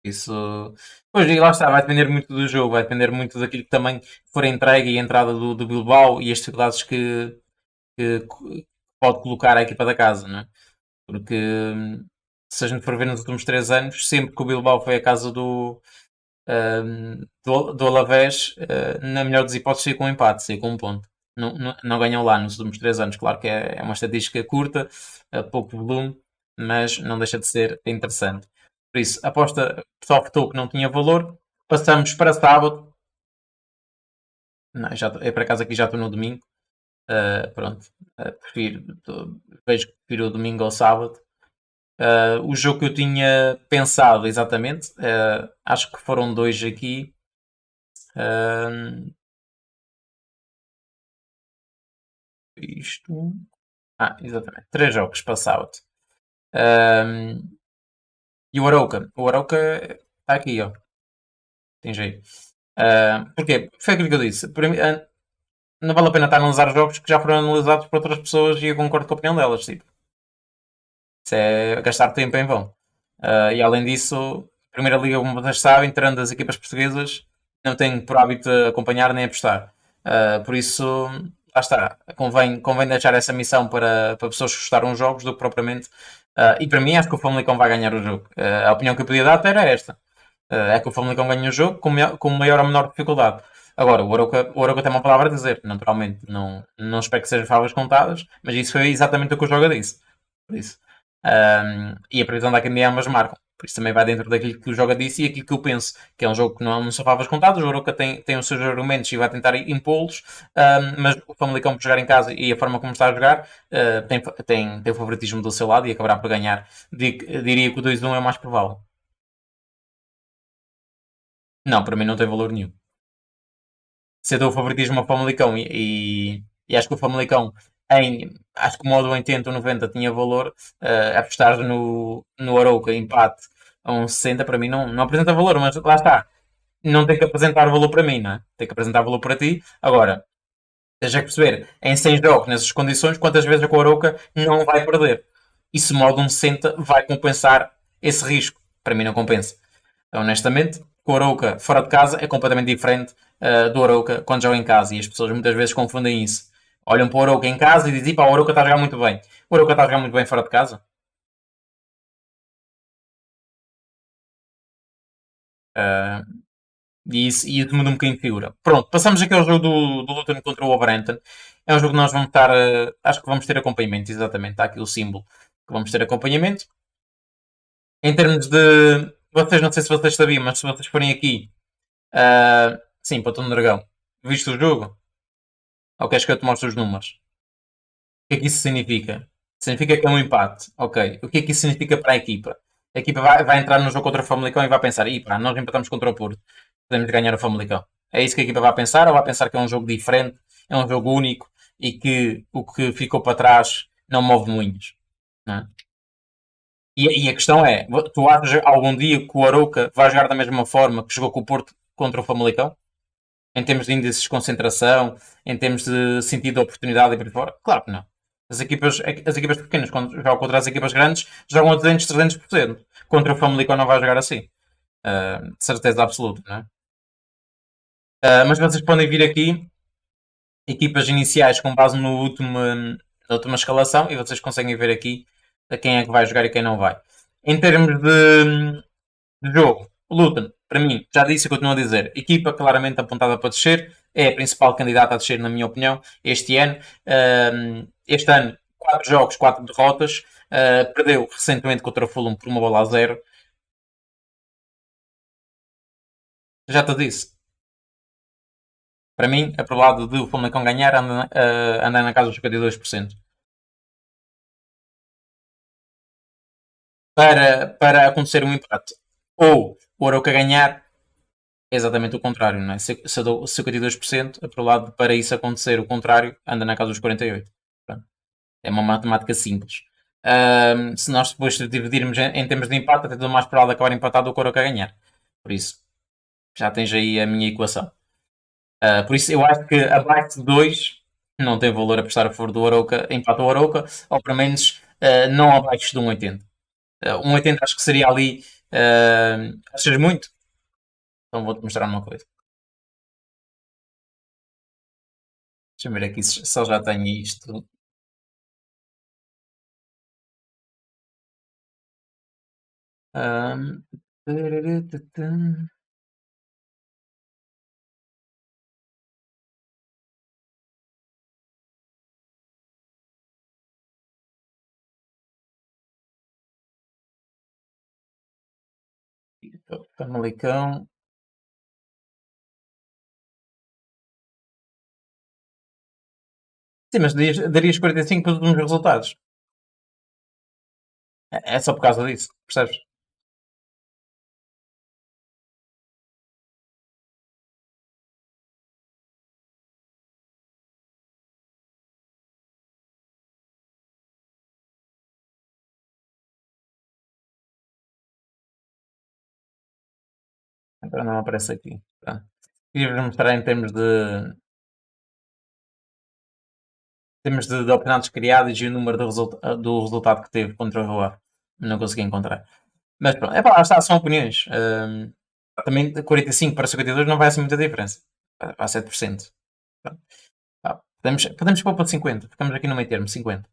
Isso. Pois, e lá está, vai depender muito do jogo, vai depender muito daquilo que também for entregue e a entrada do Bilbao e as dificuldades que pode colocar a equipa da casa, né? Porque se a gente for ver nos últimos 3 anos, sempre que o Bilbao foi a casa do Alavés, na melhor das hipóteses, saiu com um empate, saiu com um ponto. Não ganham lá nos últimos 3 anos. Claro que é uma estatística curta, pouco volume, mas não deixa de ser interessante. Por isso, a aposta só votou que não tinha valor. Passamos para sábado. Não, eu por acaso aqui já estou no domingo. Pronto, vejo que prefiro o domingo ao sábado. O jogo que eu tinha pensado exatamente, acho que foram dois aqui. Uh, isto. Exatamente. Três jogos para sábado. Uh, e o Arauca está aqui, ó. Tem jeito. Porquê? Foi aquilo que eu disse. Para mim, não vale a pena estar a analisar jogos que já foram analisados por outras pessoas e eu concordo com a opinião delas. Tipo, isso é gastar tempo em vão. E além disso, a Primeira Liga, como vocês sabem, tirando as equipas portuguesas, não tenho por hábito acompanhar nem apostar. Por isso, lá está. Convém deixar essa missão para pessoas que gostaram dos jogos do que propriamente. E para mim, acho que o Famalicão vai ganhar o jogo. A opinião que eu podia dar era esta: é que o Famalicão ganha o jogo com maior ou menor dificuldade. Agora, o Arouca tem uma palavra a dizer, naturalmente. Não espero que sejam favas contadas, mas isso foi exatamente o que o jogo disse. Por isso. E a previsão da academia ambas marcam. Por isso também vai dentro daquilo que o jogo disse e aquilo que eu penso, que é um jogo que não são favas contadas. O Arouca tem os seus argumentos e vai tentar impô-los, mas o Famalicão, por jogar em casa e a forma como está a jogar, tem o favoritismo do seu lado e acabará por ganhar. Diria que o 2-1 é o mais provável. Não, para mim não tem valor nenhum. Se eu dou o favoritismo ao Famalicão e acho que o Famalicão acho que o modo 80 ou 90 tinha valor, apostar no Arouca empate a um 60 para mim não apresenta valor, mas lá está, não tem que apresentar valor para mim, não é? Tem que apresentar valor para ti. Agora, tens que perceber, em 100 jogos, nessas condições, quantas vezes a Arouca não vai perder. E se o modo 60 vai compensar esse risco? Para mim não compensa. Honestamente, o Arouca fora de casa é completamente diferente do Arouca quando joga em casa e as pessoas muitas vezes confundem isso. Olham para o Arouca em casa e dizem: pá, o Arouca está a jogar muito bem. O Arouca está a jogar muito bem fora de casa. Uh, e isso muda um bocadinho de figura. Pronto, passamos aqui ao jogo do Luton contra o Wolverhampton. É um jogo que nós vamos estar. Acho que vamos ter acompanhamento, exatamente. Está aqui o símbolo que vamos ter acompanhamento. Em termos de. Vocês, não sei se vocês sabiam, mas se vocês forem aqui. Sim, para o Tom Dragão. Viste o jogo? Ou queres que eu te mostre os números? que é que isso significa? Significa que é um empate. Ok. O que é que isso significa para a equipa? A equipa vai entrar no jogo contra o Famalicão e vai pensar: "Ih, pá, nós empatamos contra o Porto. Podemos ganhar o Famalicão." É isso que a equipa vai pensar, ou vai pensar que é um jogo diferente, é um jogo único e que o que ficou para trás não move moinhos, não é? E a questão é: tu achas algum dia que o Arouca vai jogar da mesma forma que jogou com o Porto contra o Famalicão? Em termos de índices de concentração, em termos de sentido de oportunidade e por aí fora? Claro que não. As equipas pequenas, quando jogam contra as equipas grandes, jogam a 200, 300%. Contra o Famalicão não vai jogar assim. De certeza absoluta, não é? Mas vocês podem vir aqui, equipas iniciais com base na última escalação, e vocês conseguem ver aqui a quem é que vai jogar e quem não vai. Em termos de jogo, o Luton, para mim, já disse e continuo a dizer, equipa claramente apontada para descer, é a principal candidata a descer, na minha opinião, este ano. Este ano, 4 jogos, 4 derrotas. Perdeu recentemente contra o Fulham por 1-0. Já te disse. Para mim, é para o lado de o Famalicão ganhar, anda na casa dos 52%. Para acontecer um empate ou o Arouca ganhar, é exatamente o contrário, não é? Se eu dou 52%, é para o lado para isso acontecer o contrário, anda na casa dos 48%. Pronto. É uma matemática simples. Se nós depois dividirmos em termos de empate, até tudo mais provável de acabar empatado do que o Arouca ganhar. Por isso, já tens aí a minha equação. Por isso, eu acho que abaixo de 2 não tem valor a prestar a favor do Arouca, empate o Arouca, ou pelo menos não abaixo de 1,80. 1,80 acho que seria ali. Achas muito? Então vou-te mostrar uma coisa. Deixa-me ver aqui se eu já tenho isto. Um, Famalicão. Sim, mas darias 45 pelos mesmos resultados. É só por causa disso, percebes? Agora não aparece aqui. Tá. Queria-vos mostrar em termos de oportunidades criadas e o número do resultado que teve contra o Rio. Não consegui encontrar. Mas pronto, é pá, lá está, são opiniões. Também de 45 para 52 não vai ser muita diferença. Vai 7%. Pronto. Podemos pôr para 50. Ficamos aqui no meio termo, 50.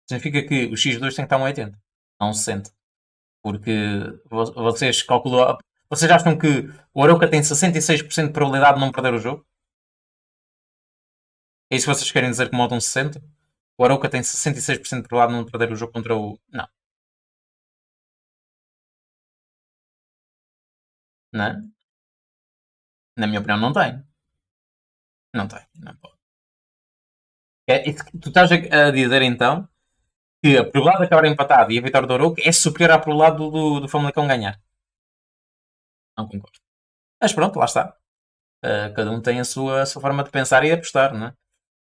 Significa que o X2 tem que estar um 80, não um 60. Porque vocês calculam. Vocês acham que o Arouca tem 66% de probabilidade de não perder o jogo? É isso que vocês querem dizer que montam 60? O Arouca tem 66% de probabilidade de não perder o jogo contra o. Não, não é? Na minha opinião, não tem. Não tem. Não pode. Tu estás a dizer então que a probabilidade de acabar empatado e a vitória do Arouca é superior à probabilidade do Famalicão ganhar. Não concordo. Mas pronto, lá está. Cada um tem a sua forma de pensar e de apostar, não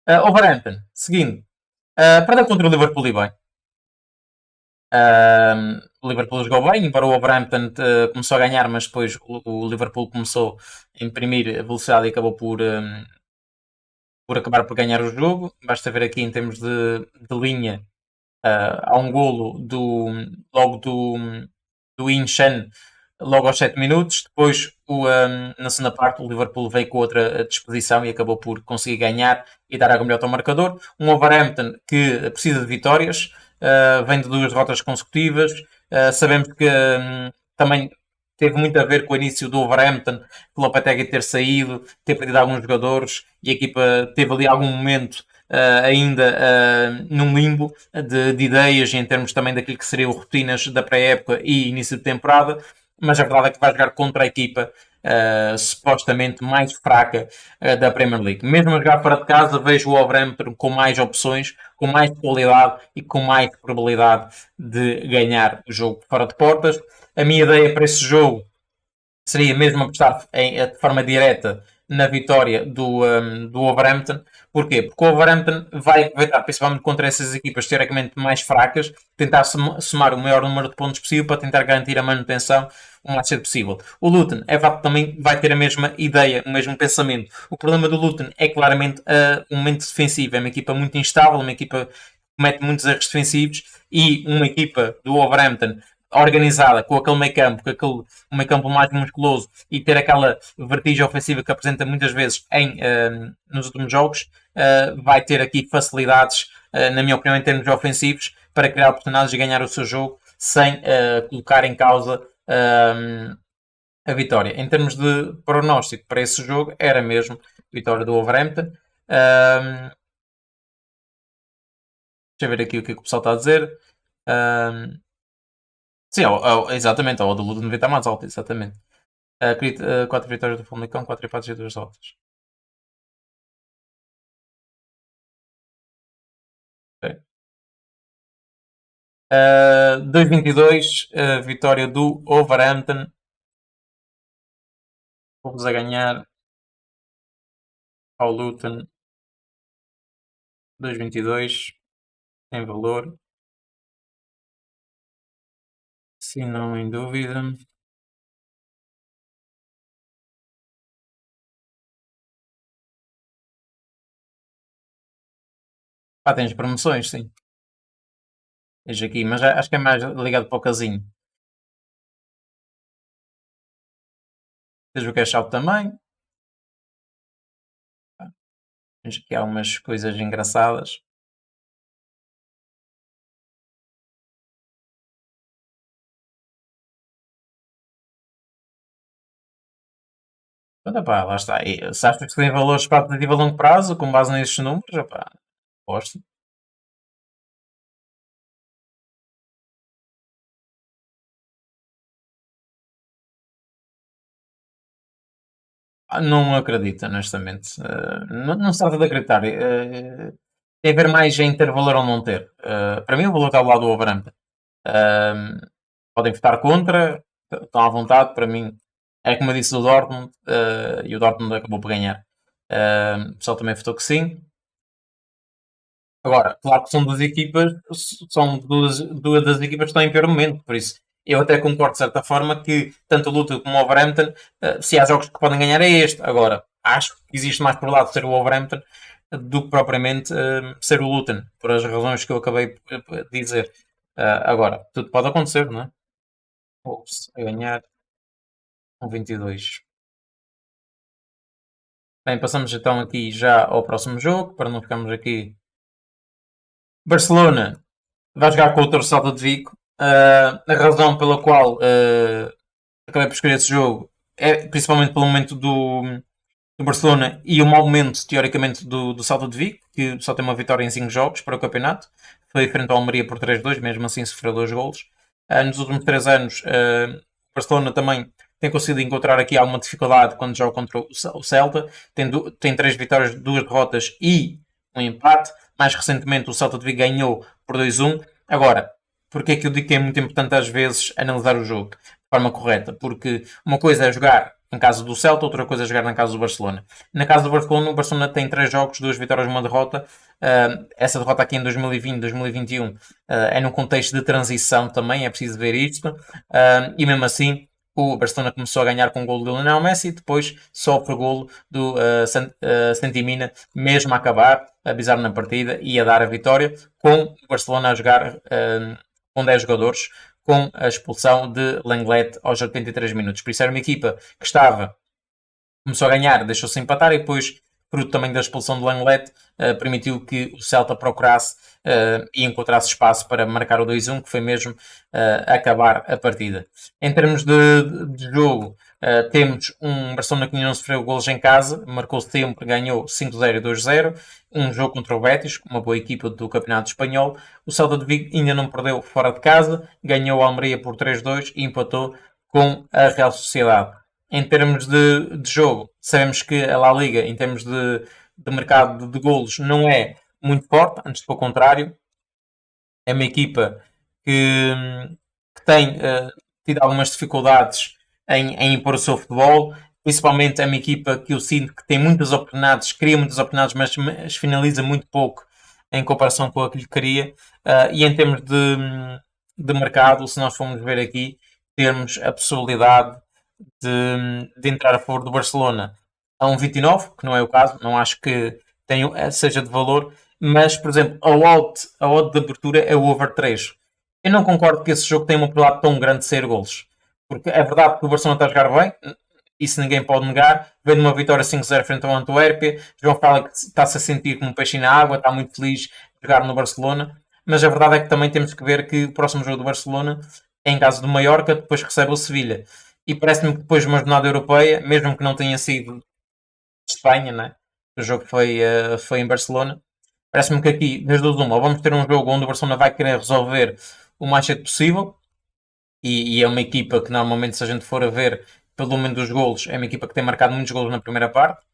é? Overhampton, seguindo. Perdeu contra o Liverpool e bem. O Liverpool jogou bem, embora o Overhampton começou a ganhar, mas depois o Liverpool começou a imprimir velocidade e acabou por acabar por ganhar o jogo. Basta ver aqui em termos de linha, há um golo logo do Inchan logo aos 7 minutos. Depois, na segunda parte, o Liverpool veio com outra disposição e acabou por conseguir ganhar e dar a melhor ao marcador. Um Overhampton que precisa de vitórias, vem de 2 derrotas consecutivas. Sabemos que também teve muito a ver com o início do Overhampton, que o Lopetegui ter saído, ter perdido alguns jogadores e a equipa teve ali algum momento ainda num limbo de ideias em termos também daquilo que seriam rotinas da pré-época e início de temporada, mas a verdade é que vai jogar contra a equipa supostamente mais fraca da Premier League. Mesmo a jogar fora de casa, vejo o Wolverhampton com mais opções, com mais qualidade e com mais probabilidade de ganhar o jogo fora de portas. A minha ideia para esse jogo seria mesmo apostar de forma direta na vitória do Wolverhampton. Porquê? Porque o Wolverhampton vai aproveitar, principalmente contra essas equipas teoricamente mais fracas, tentar somar o maior número de pontos possível para tentar garantir a manutenção o mais cedo possível. O Luton é fato também vai ter a mesma ideia, o mesmo pensamento. O problema do Luton é claramente o momento defensivo. É uma equipa muito instável, uma equipa que comete muitos erros defensivos e uma equipa do Wolverhampton organizada, com aquele meio campo, com aquele meio campo mais musculoso e ter aquela vertigem ofensiva que apresenta muitas vezes nos últimos jogos, vai ter aqui facilidades, na minha opinião, em termos ofensivos, para criar oportunidades de ganhar o seu jogo sem colocar em causa a vitória. Em termos de pronóstico para esse jogo, era mesmo vitória do Wolverhampton. Deixa eu ver aqui o que o pessoal está a dizer. Sim, exatamente, a odd do Ludo devia estar mais alta, exatamente. 4 vitórias do Famalicão, 4 empates e 2 derrotas. Okay. 2,22, vitória do Wolverhampton. Vamos a ganhar ao Luton 2,22 em valor. Se não em dúvida. Tens promoções, sim. Vejo aqui, mas acho que é mais ligado para o casinho. Tens o cash out também. Tens aqui algumas coisas engraçadas. Mas, opá, lá está. E, se achas que tem valor especulativo a longo prazo, com base nestes números, opá, gosto. Não acredito, honestamente. Não se trata de acreditar. Tem a ver mais em ter valor ou não ter. Para mim, o valor está ao lado do Wolverhampton. Podem votar contra, estão à vontade. Para mim, é como eu disse do Dortmund, e o Dortmund acabou por ganhar. O pessoal também votou que sim. Agora, claro que são duas das equipas que estão em pior momento, por isso eu até concordo de certa forma que tanto o Luton como o Wolverhampton, se há jogos que podem ganhar é este. Agora, acho que existe mais por lado ser o Wolverhampton do que propriamente ser o Luton, por as razões que eu acabei de dizer. Agora, tudo pode acontecer, não é? Wolves a ganhar um 22. Bem, passamos então aqui já ao próximo jogo, para não ficarmos aqui. Barcelona vai jogar contra o Celta de Vigo. A razão pela qual acabei por escolher esse jogo é principalmente pelo momento do Barcelona e o mau momento, teoricamente, do Celta de Vigo, que só tem uma vitória em 5 jogos para o campeonato. Foi frente ao Almeria por 3-2, mesmo assim sofreu 2 golos. Nos últimos 3 anos, o Barcelona também tem conseguido encontrar aqui alguma dificuldade quando joga contra o Celta. Tem 3 vitórias, 2 derrotas e um empate. Mais recentemente, o Celta de Vigo ganhou por 2-1. Agora, porque é que eu digo que é muito importante às vezes analisar o jogo de forma correta? Porque uma coisa é jogar em casa do Celta, outra coisa é jogar na casa do Barcelona. Na casa do Barcelona, o Barcelona tem 3 jogos, 2 vitórias e uma derrota. Essa derrota aqui em 2020, 2021 é num contexto de transição também, é preciso ver isto. E mesmo assim, o Barcelona começou a ganhar com o gol do Lionel Messi, depois sofre o golo do Santimina, mesmo a acabar, a avisar na partida e a dar a vitória, com o Barcelona a jogar com 10 jogadores, com a expulsão de Lenglet aos 83 minutos. Por isso era uma equipa que começou a ganhar, deixou-se empatar e depois, fruto também da expulsão de Lenglet, permitiu que o Celta procurasse e encontrasse espaço para marcar o 2-1, que foi mesmo acabar a partida. Em termos de jogo, temos um Barcelona que não sofreu golos em casa, marcou sempre, ganhou 5-0 e 2-0. Um jogo contra o Betis, uma boa equipa do Campeonato Espanhol. O Celta de Vigo ainda não perdeu fora de casa, ganhou a Almeria por 3-2 e empatou com a Real Sociedade. Em termos de jogo, sabemos que a La Liga, em termos de mercado de golos, não é muito forte, antes de pelo contrário. É uma equipa que, que tem tido algumas dificuldades em impor o seu futebol. Principalmente é uma equipa que eu sinto que tem muitas oportunidades, cria muitas oportunidades, mas finaliza muito pouco em comparação com aquilo que queria. E em termos de mercado, se nós formos ver aqui, temos a possibilidade de entrar a favor do Barcelona a 1,29, que não é o caso, não acho que seja de valor, mas, por exemplo, a odd de abertura é o over 3. Eu não concordo que esse jogo tenha uma probabilidade tão grande de ser golos, porque é verdade que o Barcelona está a jogar bem, isso ninguém pode negar, vem de uma vitória 5-0 frente ao Antuérpia, João Félix está-se a sentir como um peixe na água, está muito feliz de jogar no Barcelona, mas a verdade é que também temos que ver que o próximo jogo do Barcelona é em casa do Mallorca, depois recebe o Sevilha. E parece-me que depois de uma jornada europeia, mesmo que não tenha sido de Espanha, né? O jogo foi em Barcelona. Parece-me que aqui, desde o uma, vamos ter um jogo onde o Barcelona vai querer resolver o mais cedo possível. E é uma equipa que normalmente, se a gente for a ver pelo número dos golos, é uma equipa que tem marcado muitos golos na primeira parte.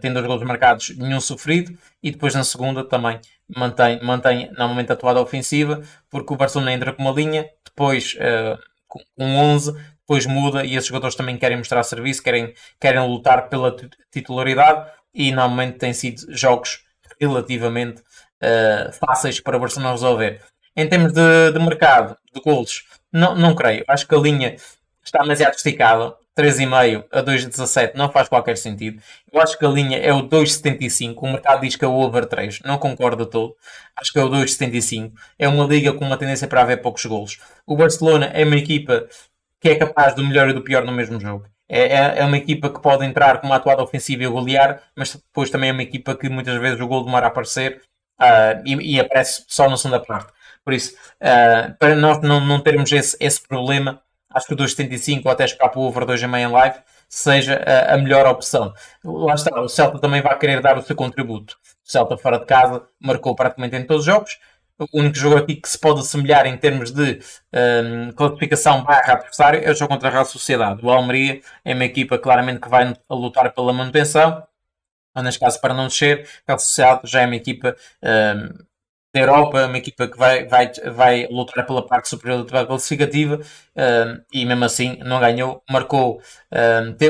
Tem 2 golos marcados, nenhum sofrido, e depois na segunda também mantém normalmente a atuada ofensiva, porque o Barcelona entra com uma linha, depois com 11, depois muda e esses jogadores também querem mostrar serviço, querem lutar pela titularidade e normalmente têm sido jogos relativamente fáceis para o Barcelona resolver. Em termos de mercado, de golos, não creio. Acho que a linha está demasiado esticada. 3,5 a 2,17 não faz qualquer sentido. Eu acho que a linha é o 2,75. O mercado diz que é o over 3. Não concordo todo. Acho que é o 2,75. É uma liga com uma tendência para haver poucos golos. O Barcelona é uma equipa que é capaz do melhor e do pior no mesmo jogo. É uma equipa que pode entrar com uma atuada ofensiva e golear, mas depois também é uma equipa que muitas vezes o gol demora a aparecer e aparece só na segunda parte. Por isso, para nós não termos esse problema, acho que o 2,75 ou até esperar para o over 2,5 em live seja a melhor opção. Lá está, o Celta também vai querer dar o seu contributo. O Celta fora de casa marcou praticamente em todos os jogos. O único jogo aqui que se pode assemelhar em termos de classificação barra adversário é o jogo contra a Real Sociedade. O Almeria é uma equipa claramente que vai lutar pela manutenção, ou neste caso para não descer. A Real Sociedade já é uma equipa da Europa, uma equipa que vai lutar pela parte superior da tabela classificativa e mesmo assim não ganhou, marcou,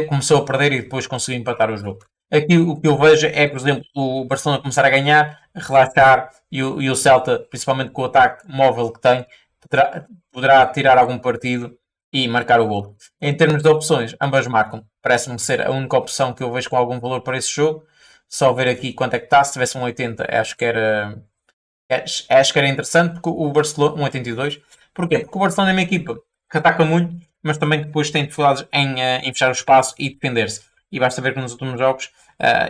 começou a perder e depois conseguiu empatar o jogo. Aqui o que eu vejo é, por exemplo, o Barcelona começar a ganhar, a relaxar e o Celta, principalmente com o ataque móvel que tem, poderá tirar algum partido e marcar o gol. Em termos de opções, ambas marcam. Parece-me ser a única opção que eu vejo com algum valor para esse jogo. Só ver aqui quanto é que está. Se tivesse um 80, acho que era interessante porque o Barcelona, 1,82. Porquê? Porque o Barcelona é uma equipa que ataca muito, mas também depois tem dificuldades em fechar o espaço e defender-se. E basta ver que nos últimos jogos,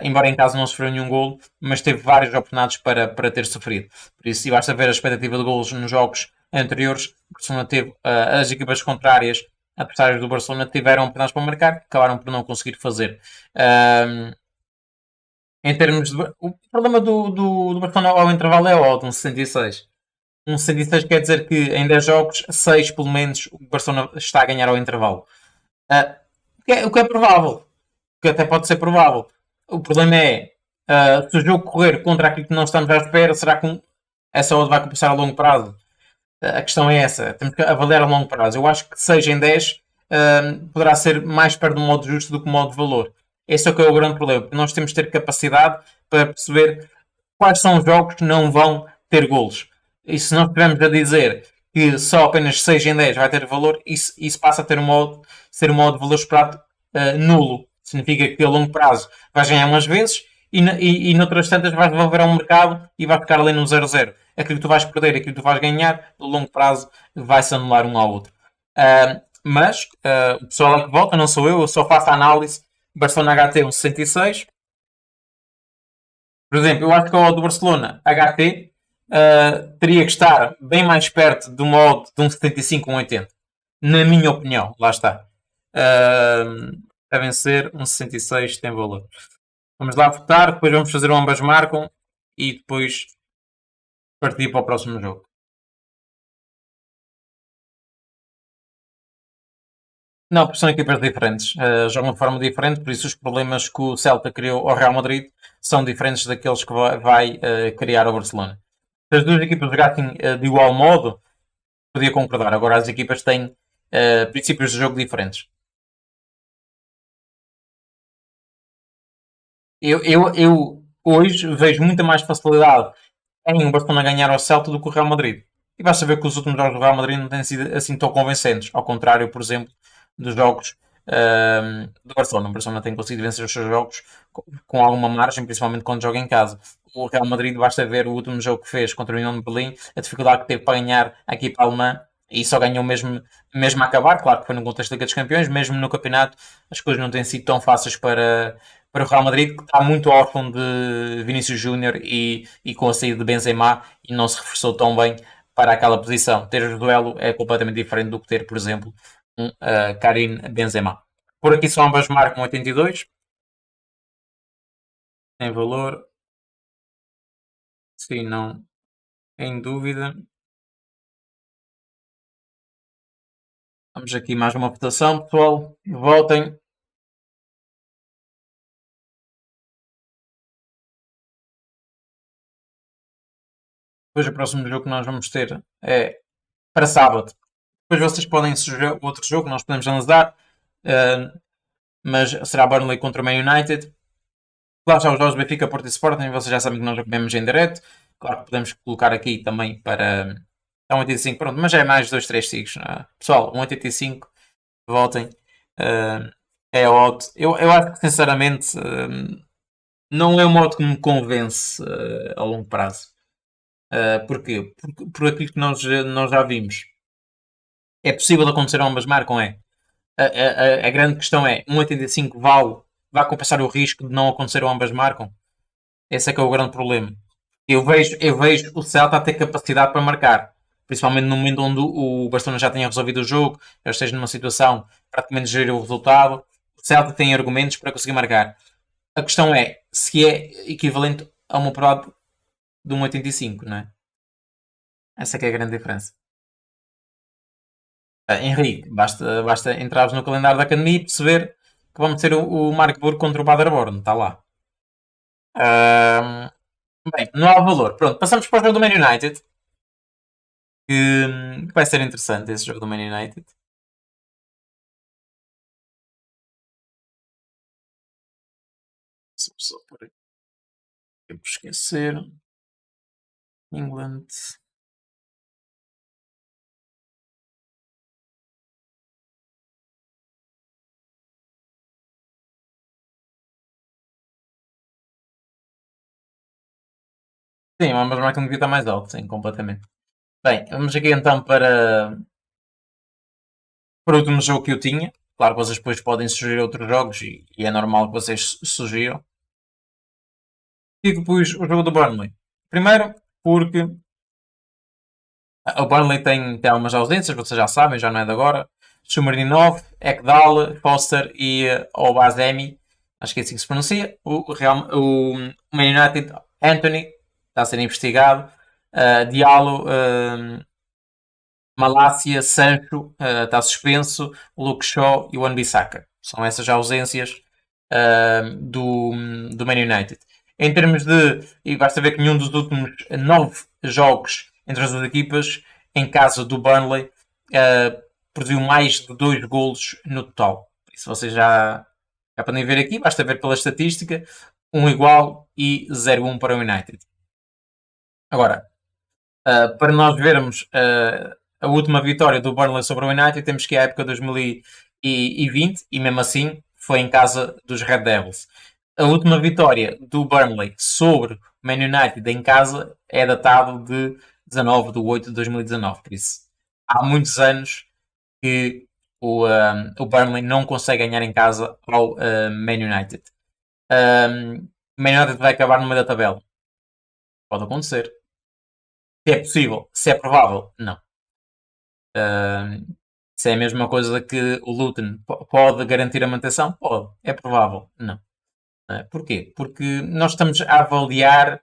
embora em casa não sofreu nenhum golo, mas teve várias oportunidades para ter sofrido. Por isso, e basta ver a expectativa de golos nos jogos anteriores, o Barcelona teve as equipas contrárias, adversários do Barcelona, tiveram oportunidades para marcar, acabaram por não conseguir fazer. Em termos de. O problema do Barcelona ao intervalo é o de um 66. Um 66 quer dizer que em 10 jogos, 6 pelo menos, o Barcelona está a ganhar ao intervalo. O que é provável. O que até pode ser provável. O problema é se o jogo correr contra aquilo que não estamos à espera, será que essa odd vai compensar a longo prazo? A questão é essa. Temos que avaliar a longo prazo. Eu acho que 6 em 10 poderá ser mais perto do modo justo do que o modo de valor. Esse é o que é o grande problema. Nós temos de ter capacidade para perceber quais são os jogos que não vão ter golos. E se nós estivermos a dizer que só apenas 6 em 10 vai ter valor, isso passa a ter ser um modo de valor esperado nulo. Significa que a longo prazo vais ganhar umas vezes e noutras tantas vais devolver ao mercado e vai ficar ali no 0-0. Aquilo que tu vais perder, aquilo que tu vais ganhar, no longo prazo vai-se anular um ao outro. Mas o pessoal é que volta, não sou eu só faço a análise. Barcelona HT 1,66. Por exemplo, eu acho que o do Barcelona HT teria que estar bem mais perto do modo de um 75, um 80. Na minha opinião, lá está. A vencer, um 66 tem valor. Vamos lá votar, depois vamos fazer um ambas marcam e depois partir para o próximo jogo. Não, porque são equipas diferentes, jogam de forma diferente, por isso os problemas que o Celta criou ao Real Madrid são diferentes daqueles que vai criar ao Barcelona. Se as duas equipas jogassem de igual modo, podia concordar. Agora as equipas têm princípios de jogo diferentes. Eu hoje vejo muita mais facilidade em o Barcelona ganhar ao Celta do que o Real Madrid. E basta ver que os últimos jogos do Real Madrid não têm sido assim tão convincentes, ao contrário, por exemplo, dos jogos do Barcelona. O Barcelona tem conseguido vencer os seus jogos com alguma margem, principalmente quando joga em casa. O Real Madrid, basta ver o último jogo que fez contra o União de Berlim, a dificuldade que teve para ganhar a equipa alemã e só ganhou mesmo a acabar. Claro que foi no contexto da Liga dos Campeões, mesmo no campeonato, as coisas não têm sido tão fáceis para o Real Madrid, que está muito órfão de Vinícius Júnior e com a saída de Benzema e não se reforçou tão bem para aquela posição. Ter o duelo é completamente diferente do que ter, por exemplo, um Karim Benzema. Por aqui são ambas marcam 82, em valor, sim, não, em dúvida. Vamos aqui mais uma votação, pessoal. Votem. Depois o próximo jogo que nós vamos ter é para sábado. Depois vocês podem sugerir outro jogo que nós podemos analisar, mas será Burnley contra o Man United. Lá está os jogos Benfica, Porto e Sporting, vocês já sabem que nós já comemos em direto. Claro que podemos colocar aqui também para a 1,85, pronto, mas já é mais 2, 3 sigos. Pessoal, 1,85, votem. Uh, é odd. Eu acho que sinceramente não é um modo que me convence a longo prazo. Porquê? Por aquilo que nós já vimos. É possível acontecer ambas marcam, é. A grande questão é, 1,85 vai compensar o risco de não acontecer ambas marcam? Esse é que é o grande problema. Eu vejo o Celta a ter capacidade para marcar, principalmente no momento onde o Barcelona já tenha resolvido o jogo, já esteja numa situação praticamente de gerir o resultado. O Celta tem argumentos para conseguir marcar. A questão é se é equivalente a uma probabilidade de 1,85, não é? Essa é que é a grande diferença. Henrique, basta entrares no calendário da academia e perceber que vamos ter o Markburg contra o Paderborn, está lá. Ahm, Bem, não há valor. Pronto, passamos para o jogo do Man United, que vai ser interessante esse jogo do Man United. Só por aqui por esquecer. England. Sim, mas o Markham devia estar mais alto, sim, completamente. Bem, vamos aqui então para o último jogo que eu tinha. Claro que vocês depois podem sugerir outros jogos e é normal que vocês sugiram. E depois o jogo do Burnley. Primeiro, porque o Burnley tem algumas ausências, vocês já sabem, já não é de agora. Shumardinov, Ekdal, Foster e Obazemi. Acho que é assim que se pronuncia. O Man United, Anthony, está a ser investigado. Diallo, Malásia, Sancho, está suspenso. O Luke Shaw e o Wan-Bissaka. São essas ausências do, do Man United. Em termos de. E basta ver que nenhum dos últimos 9 jogos entre as duas equipas, em casa do Burnley, produziu mais de 2 golos no total. Isso vocês já podem ver aqui, basta ver pela estatística: um igual e 0-1 para o United. Agora, para nós vermos a última vitória do Burnley sobre o United, temos que ir à época de 2020 e mesmo assim foi em casa dos Red Devils. A última vitória do Burnley sobre o Man United em casa é datado de 19 de 8 de 2019, por isso há muitos anos que o Burnley não consegue ganhar em casa ao Man United. O Man United vai acabar no meio da tabela. Pode acontecer. Se é possível, se é provável, não. Se é a mesma coisa que o Luton pode garantir a manutenção, pode. É provável, não. Porquê? Porque nós estamos a avaliar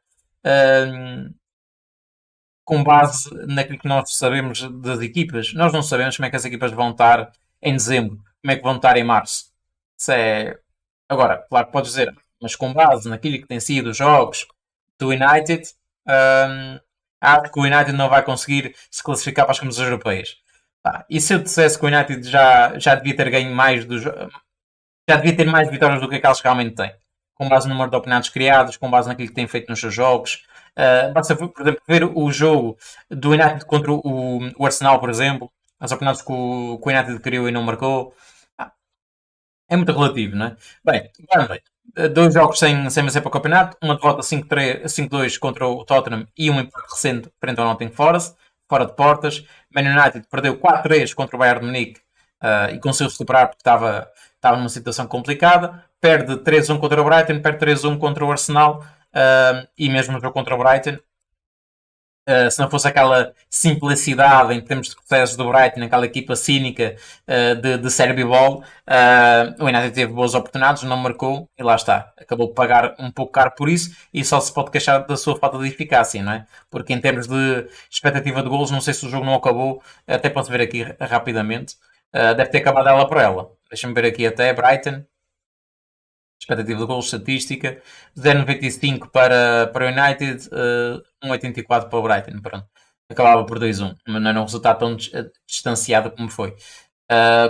com base naquilo que nós sabemos das equipas. Nós não sabemos como é que as equipas vão estar em dezembro. como é que vão estar em março. Isso é... Agora, claro que podes dizer, mas com base naquilo que têm sido os jogos do United, hum, acho que o United não vai conseguir se classificar para as competições europeias. E se eu dissesse que o United já devia ter ganho mais já devia ter mais vitórias do que aquelas que realmente tem, com base no número de oportunidades criadas, com base naquilo que tem feito nos seus jogos. Basta, por exemplo, ver o jogo do United contra o Arsenal, por exemplo, as oportunidades que o United criou e não marcou. Ah, É muito relativo, não é? Bem, Burnley, dois jogos sem vencer para o campeonato, uma derrota 5-2 contra o Tottenham e um empate recente frente ao Nottingham Forest, fora de portas. Man United perdeu 4-3 contra o Bayern de Munique e conseguiu superar porque estava numa situação complicada. Perde 3-1 contra o Brighton, perde 3-1 contra o Arsenal e mesmo no jogo contra o Brighton. Se não fosse aquela simplicidade em termos de processos do Brighton, aquela equipa cínica de Serbi Ball, o United teve boas oportunidades, não marcou e lá está. Acabou por pagar um pouco caro por isso e só se pode queixar da sua falta de eficácia, não é? Porque em termos de expectativa de golos, não sei se o jogo não acabou, até posso ver aqui rapidamente. Deve ter acabado ela por ela. Deixa-me ver aqui até Brighton. Expectativa de gols estatística 0,95 para o United, 1,84 para o Brighton. Pronto. Acabava por 2-1, mas não era um resultado tão distanciado como foi.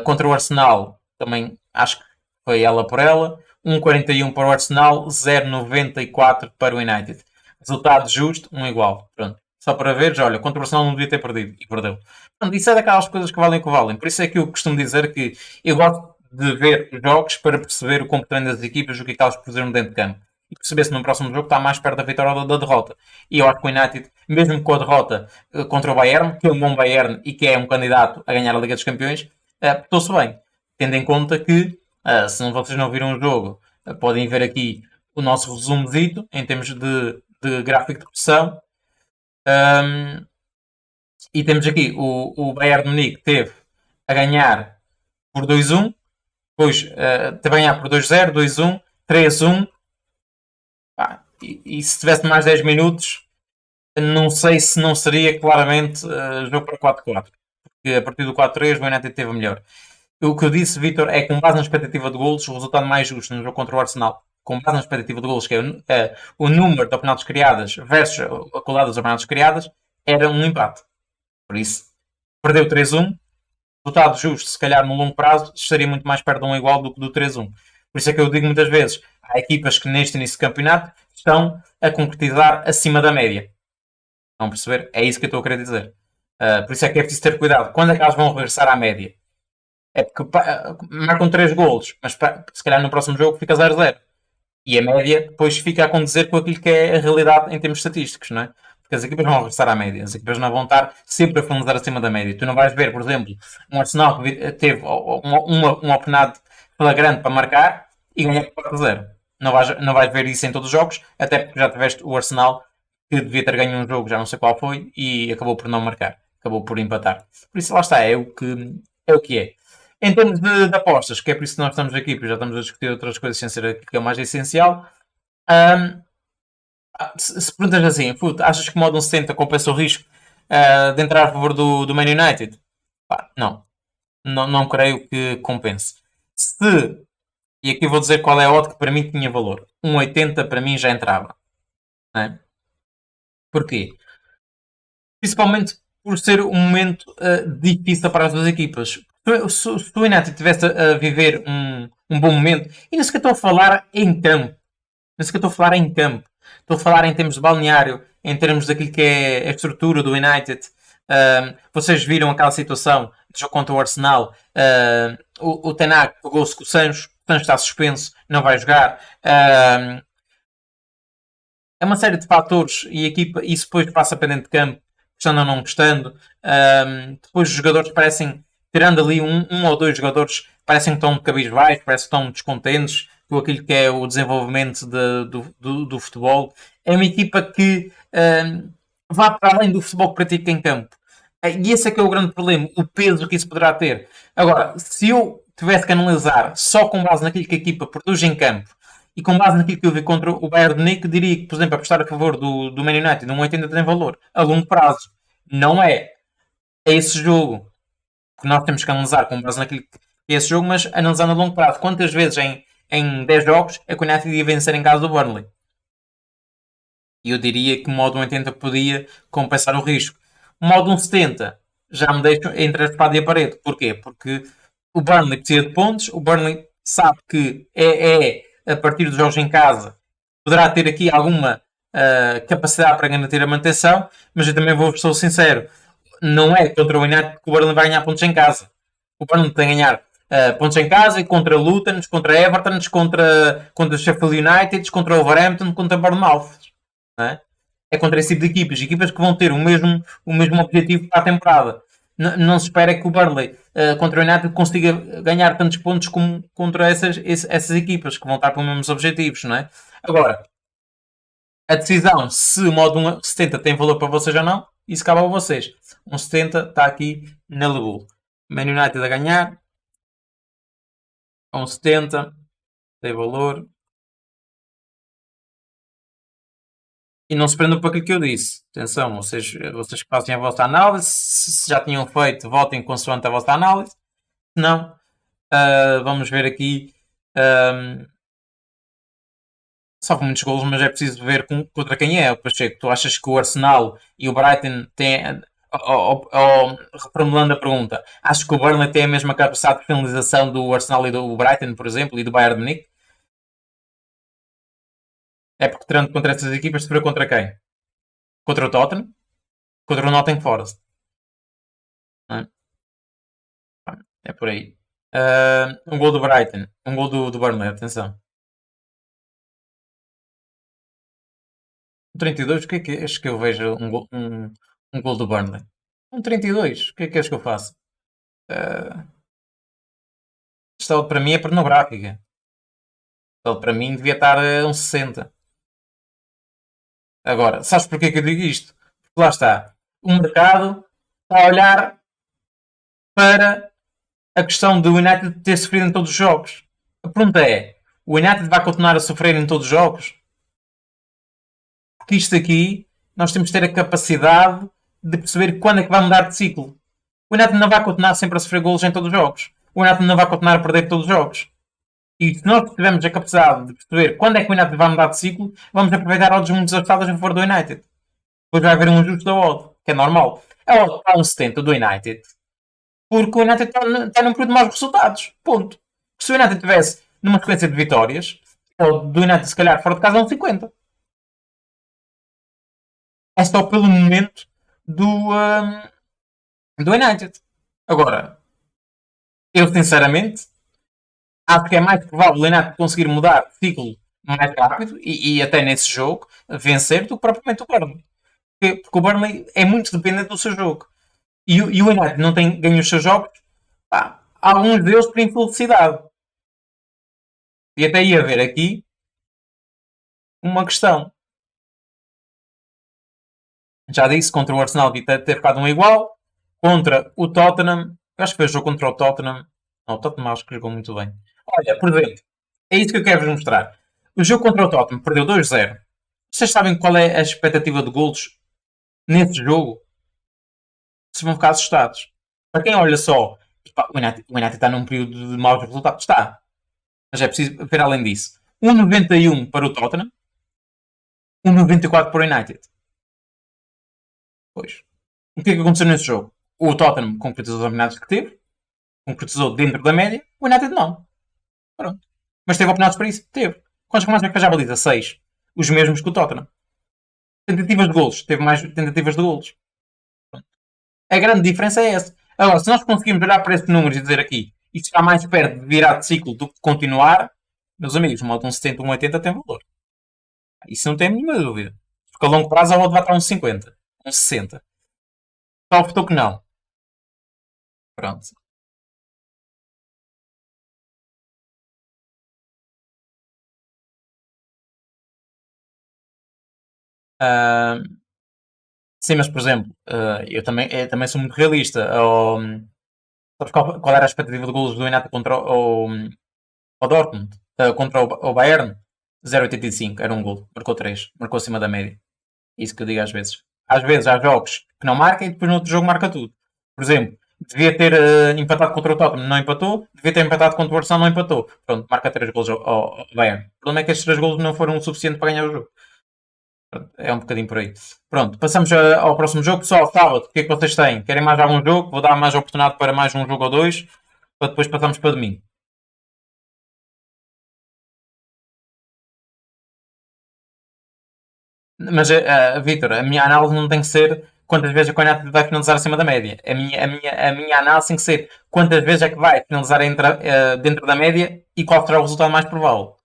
Contra o Arsenal, também acho que foi ela por ela. 1,41 para o Arsenal, 0,94 para o United. Resultado justo, um igual. Pronto. Só para veres, olha, contra o Arsenal não devia ter perdido e perdeu. Pronto, isso é daquelas coisas que valem o que valem. Por isso é que eu costumo dizer que eu gosto de ver jogos para perceber o comportamento das equipas, o que é que elas fizeram dentro de campo. E perceber se no próximo jogo está mais perto da vitória ou da derrota. E eu acho que o United, mesmo com a derrota contra o Bayern, que é um bom Bayern e que é um candidato a ganhar a Liga dos Campeões, portou-se bem. Tendo em conta que, se vocês não viram o jogo, podem ver aqui o nosso resumozito em termos de gráfico de pressão. E temos aqui o Bayern de Munique teve a ganhar por 2-1, depois teve a ganhar por 2-0, 2-1, 3-1. E se tivesse mais 10 minutos, não sei se não seria claramente jogo para 4-4. Porque a partir do 4-3 o United teve melhor. O que eu disse, Vitor, é com base na expectativa de golos, o resultado mais justo no jogo contra o Arsenal, com base na expectativa de golos, que é o número de oportunidades criadas versus a qualidade das oportunidades criadas, era um empate. Por isso, perdeu 3-1. Resultado justo, se calhar no longo prazo, estaria muito mais perto de um igual do que do 3-1. Por isso é que eu digo muitas vezes, há equipas que neste início de campeonato estão a concretizar acima da média. Vão perceber? É isso que eu estou a querer dizer. Por isso é que é preciso ter cuidado. Quando é que elas vão regressar à média? É porque marcam 3 golos, mas se calhar no próximo jogo fica 0-0. E a média depois fica a condizer com aquilo que é a realidade em termos estatísticos, não é? Porque as equipas vão regressar à média, as equipas não vão estar sempre a finalizar acima da média. Tu não vais ver, por exemplo, um Arsenal que teve uma oportunidade flagrante para marcar e ganhar por 4-0. Não vais ver isso em todos os jogos, até porque já tiveste o Arsenal que devia ter ganho um jogo, já não sei qual foi, e acabou por não marcar, acabou por empatar. Por isso lá está, é o que é. Em termos de apostas, que é por isso que nós estamos aqui, porque já estamos a discutir outras coisas sem ser aquilo que é o mais essencial. Ahm, se perguntas assim, achas que o modo 60 compensa o risco de entrar a favor do Man United? Não. Não creio que compense. Se, e aqui vou dizer qual é a odd que para mim tinha valor. 1,80 para mim já entrava. Não é? Porquê? Principalmente por ser um momento difícil para as duas equipas. Se o United estivesse a viver um bom momento, e não sequer estou a falar em campo, não sequer estou a falar em campo, estou a falar em termos de balneário, em termos daquilo que é a estrutura do United. Vocês viram aquela situação de jogo contra o Arsenal, o Tenac pegou-se com o Sancho está suspenso, não vai jogar. É uma série de fatores e a equipa, isso depois passa para dentro de campo, gostando ou não gostando. Depois os jogadores parecem, tirando ali um ou dois jogadores, parecem que estão de cabisbaixo, parecem que estão descontentes com aquilo que é o desenvolvimento do futebol. É uma equipa que vá para além do futebol que pratica em campo. E esse é que é o grande problema, o peso que isso poderá ter. Agora, se eu tivesse que analisar só com base naquilo que a equipa produz em campo e com base naquilo que eu vi contra o Bayern de Munique, diria que, por exemplo, apostar a favor do Man United não 80 tem valor a longo prazo. Não é. É esse jogo que nós temos que analisar com base naquilo esse jogo, mas analisando a longo prazo, quantas vezes em 10 jogos é que o United ia vencer em casa do Burnley? E eu diria que o modo 80 podia compensar o risco. O modo 170 já me deixa entre a espada e a parede. Porquê? Porque o Burnley precisa de pontos, o Burnley sabe que a partir dos jogos em casa, poderá ter aqui alguma capacidade para garantir a manutenção, mas eu também vou ser sincero, não é contra o United que o Burnley vai ganhar pontos em casa. O Burnley tem a ganhar pontos em casa e contra Luton, contra Everton, contra Sheffield United, contra o Wolverhampton, contra Bournemouth. Não é? É contra esse tipo de equipas que vão ter o mesmo objetivo para a temporada. Não se espera que o Burnley contra o United consiga ganhar tantos pontos como contra essas equipas que vão estar com os mesmos objetivos, não é? Agora, a decisão se o modo 1,70 tem valor para vocês ou não, isso cabe a vocês. 1,70 está aqui na Lebull. Man United a ganhar. 1,70 tem valor. E não se prendam para aquilo que eu disse. Atenção, vocês que fazem a vossa análise, se já tinham feito, votem consoante a vossa análise. Se não, vamos ver aqui. Só com muitos golos, mas é preciso ver contra quem é. O Pacheco, tu achas que o Arsenal e o Brighton têm. Reformulando a pergunta, achas que o Burnley tem a mesma capacidade de finalização do Arsenal e do Brighton, por exemplo, e do Bayern de Munique? É porque terão contra essas equipas sofreu contra quem? Contra o Tottenham? Contra o Nottingham Forest. Não é? É por aí. Um gol do Brighton. Um gol do Burnley, atenção. 32, o que é que és que eu vejo um gol do Burnley? 32, o que é que és que eu faço? Uh, Isto para mim é pornográfica. Isto para mim devia estar a 60. Agora, sabes porquê que eu digo isto? Porque lá está. O mercado está a olhar para a questão do United ter sofrido em todos os jogos. A pergunta é: o United vai continuar a sofrer em todos os jogos? Porque isto aqui, nós temos que ter a capacidade de perceber quando é que vai mudar de ciclo. O United não vai continuar sempre a sofrer golos em todos os jogos. O United não vai continuar a perder todos os jogos. E se nós tivermos a capacidade de perceber quando é que o United vai mudar de ciclo, vamos aproveitar odds muito ajustadas em favor do United. Depois vai haver um ajuste da odd, que é normal. A odd está a 1,70 do United, porque o United está num período de maus resultados. Ponto. Se o United estivesse numa sequência de vitórias, ou do United se calhar fora de casa a 1,50. É só pelo momento do United. Agora, eu sinceramente acho que é mais provável o United conseguir mudar de ciclo mais rápido e até nesse jogo vencer do que propriamente o Burnley. Porque o Burnley é muito dependente do seu jogo. E o United não tem ganho os seus jogos, pá, alguns deles por infelicidade. E até ia haver aqui uma questão. Já disse, contra o Arsenal devia ter ficado um igual. Contra o Tottenham, eu acho que foi o jogo contra o Tottenham. Não, o Tottenham acho que jogou muito bem. Olha, por dentro, é isso que eu quero vos mostrar. O jogo contra o Tottenham perdeu 2-0. Vocês sabem qual é a expectativa de golos nesse jogo? Vocês vão ficar assustados. Para quem olha só, o United está num período de maus resultados. Está. Mas é preciso ver além disso. 1,91 para o Tottenham. 1,94 para o United. Pois. O que é que aconteceu nesse jogo? O Tottenham concretizou os oportunidades que teve. Concretizou dentro da média. O United não. Pronto. Mas teve oportunidades para isso? Teve. Quantos remates é que fez a baliza? 6. Os mesmos que o Tottenham. Tentativas de golos. Teve mais tentativas de golos. Pronto. A grande diferença é essa. Agora, se nós conseguimos olhar para estes números e dizer aqui isto está mais perto de virar de ciclo do que continuar, meus amigos, o modo 1,70, 1,80 tem valor. Isso não tem nenhuma dúvida. Porque a longo prazo a odd vai estar uns 50, uns 60. Só optou que não. Pronto. Ah, sim, mas por exemplo, eu também sou muito realista. Sabes qual era a expectativa de golos do United contra o Dortmund? Contra o Bayern? 0,85 era um gol. Marcou 3. Marcou acima da média. Isso que eu digo às vezes. Às vezes há jogos que não marcam e depois no outro jogo marca tudo. Por exemplo, Devia ter empatado contra o Tottenham, não empatou. Devia ter empatado contra o Arsenal, não empatou. Pronto, marca 3 golos ao Bayern. O problema é que estes 3 golos não foram o suficiente para ganhar o jogo. Pronto, é um bocadinho por aí. Pronto, passamos ao próximo jogo. Pessoal, sábado, o que é que vocês têm? Querem mais algum jogo? Vou dar mais oportunidade para mais um jogo ou dois, para depois passarmos para domingo. Mas, Vitor, a minha análise não tem que ser quantas vezes é que o United vai finalizar acima da média. A minha análise tem que ser quantas vezes é que vai finalizar dentro da média e qual será o resultado mais provável.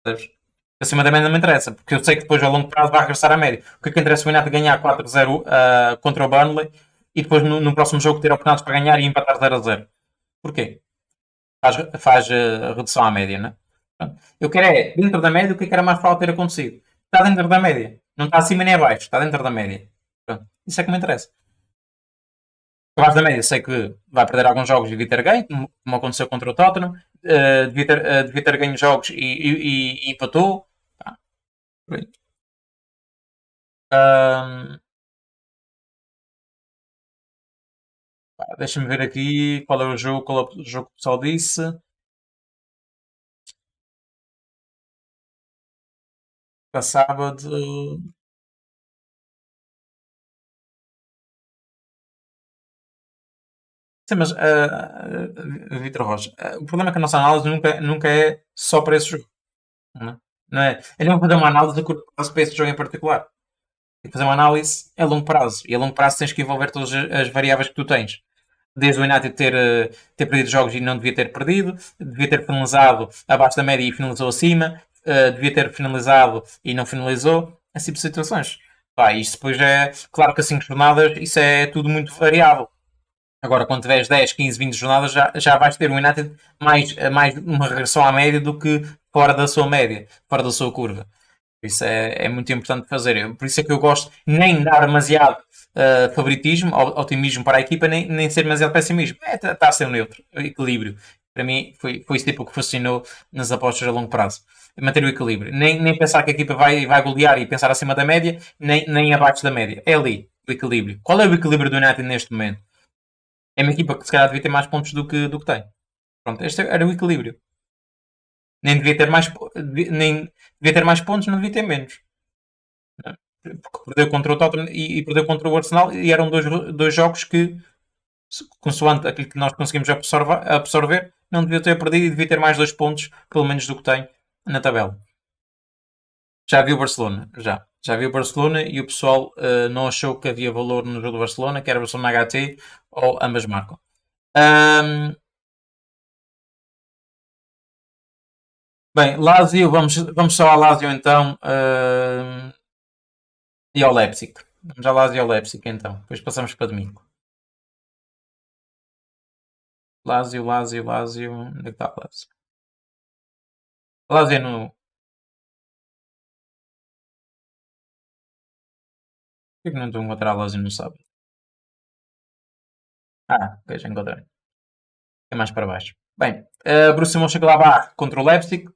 Percebes? Acima da média não me interessa, porque eu sei que depois a longo prazo vai regressar à média. O que é que interessa o United ganhar 4-0 contra o Burnley e depois no próximo jogo ter oportunidades para ganhar e empatar 0-0? Porquê? Faz redução à média, né? Pronto. Eu quero é, dentro da média, o que é que era mais provável ter acontecido? Está dentro da média. Não está acima nem abaixo, está dentro da média. Pronto. Isso é que me interessa. Abaixo da média, sei que vai perder alguns jogos e devia ter ganho, como aconteceu contra o Tottenham. Devia ter ganho jogos e empatou. Ah, por aí. Ahm, Deixa-me ver aqui qual é o jogo, qual é o jogo que o pessoal disse. Para sábado. Sim, mas Vitor Rocha, o problema é que a nossa análise nunca é só para esse jogo. Não é? Não é? Eu não vou fazer uma análise a curto prazo para esse jogo em particular. Tem que fazer uma análise a longo prazo. E a longo prazo tens que envolver todas as variáveis que tu tens. Desde o United ter perdido jogos e não devia ter perdido, devia ter finalizado abaixo da média e finalizou acima, devia ter finalizado e não finalizou, esse tipo de situações. Pá, isto depois é, claro que a 5 jornadas, isso é tudo muito variável. Agora, quando tiveres 10, 15, 20 jornadas, já vais ter um United mais uma regressão à média do que fora da sua média, fora da sua curva. Isso é muito importante fazer. Por isso é que eu gosto nem dar demasiado favoritismo, otimismo para a equipa, nem ser demasiado pessimismo. Está a ser neutro, equilíbrio. Para mim, foi isso tipo que funcionou nas apostas a longo prazo. Manter o equilíbrio. Nem pensar que a equipa vai golear e pensar acima da média, nem abaixo da média. É ali, o equilíbrio. Qual é o equilíbrio do United neste momento? É uma equipa que se calhar devia ter mais pontos do que tem. Pronto, este era o equilíbrio. Nem devia ter mais, nem devia ter mais pontos, não devia ter menos. Porque perdeu contra o Tottenham e perdeu contra o Arsenal e eram dois jogos que, consoante aquilo que nós conseguimos absorver, não devia ter perdido e devia ter mais 2 pontos, pelo menos do que tem na tabela. Já vi o Barcelona, já. Já vi o Barcelona e o pessoal não achou que havia valor no jogo do Barcelona, que era Barcelona HT ou ambas marcam. Ahm, Bem, Lazio, vamos só ao Lazio então e ao Leipzig. Vamos ao Lazio e ao Leipzig então. Depois passamos para domingo. Lazio. Onde é que está o Lazio? Lazio no. Por que não estou a encontrar a Lazio no sábado? Ok, já encontrei. É mais para baixo. Bem, Borussia Mönchengladbach contra o Leipzig.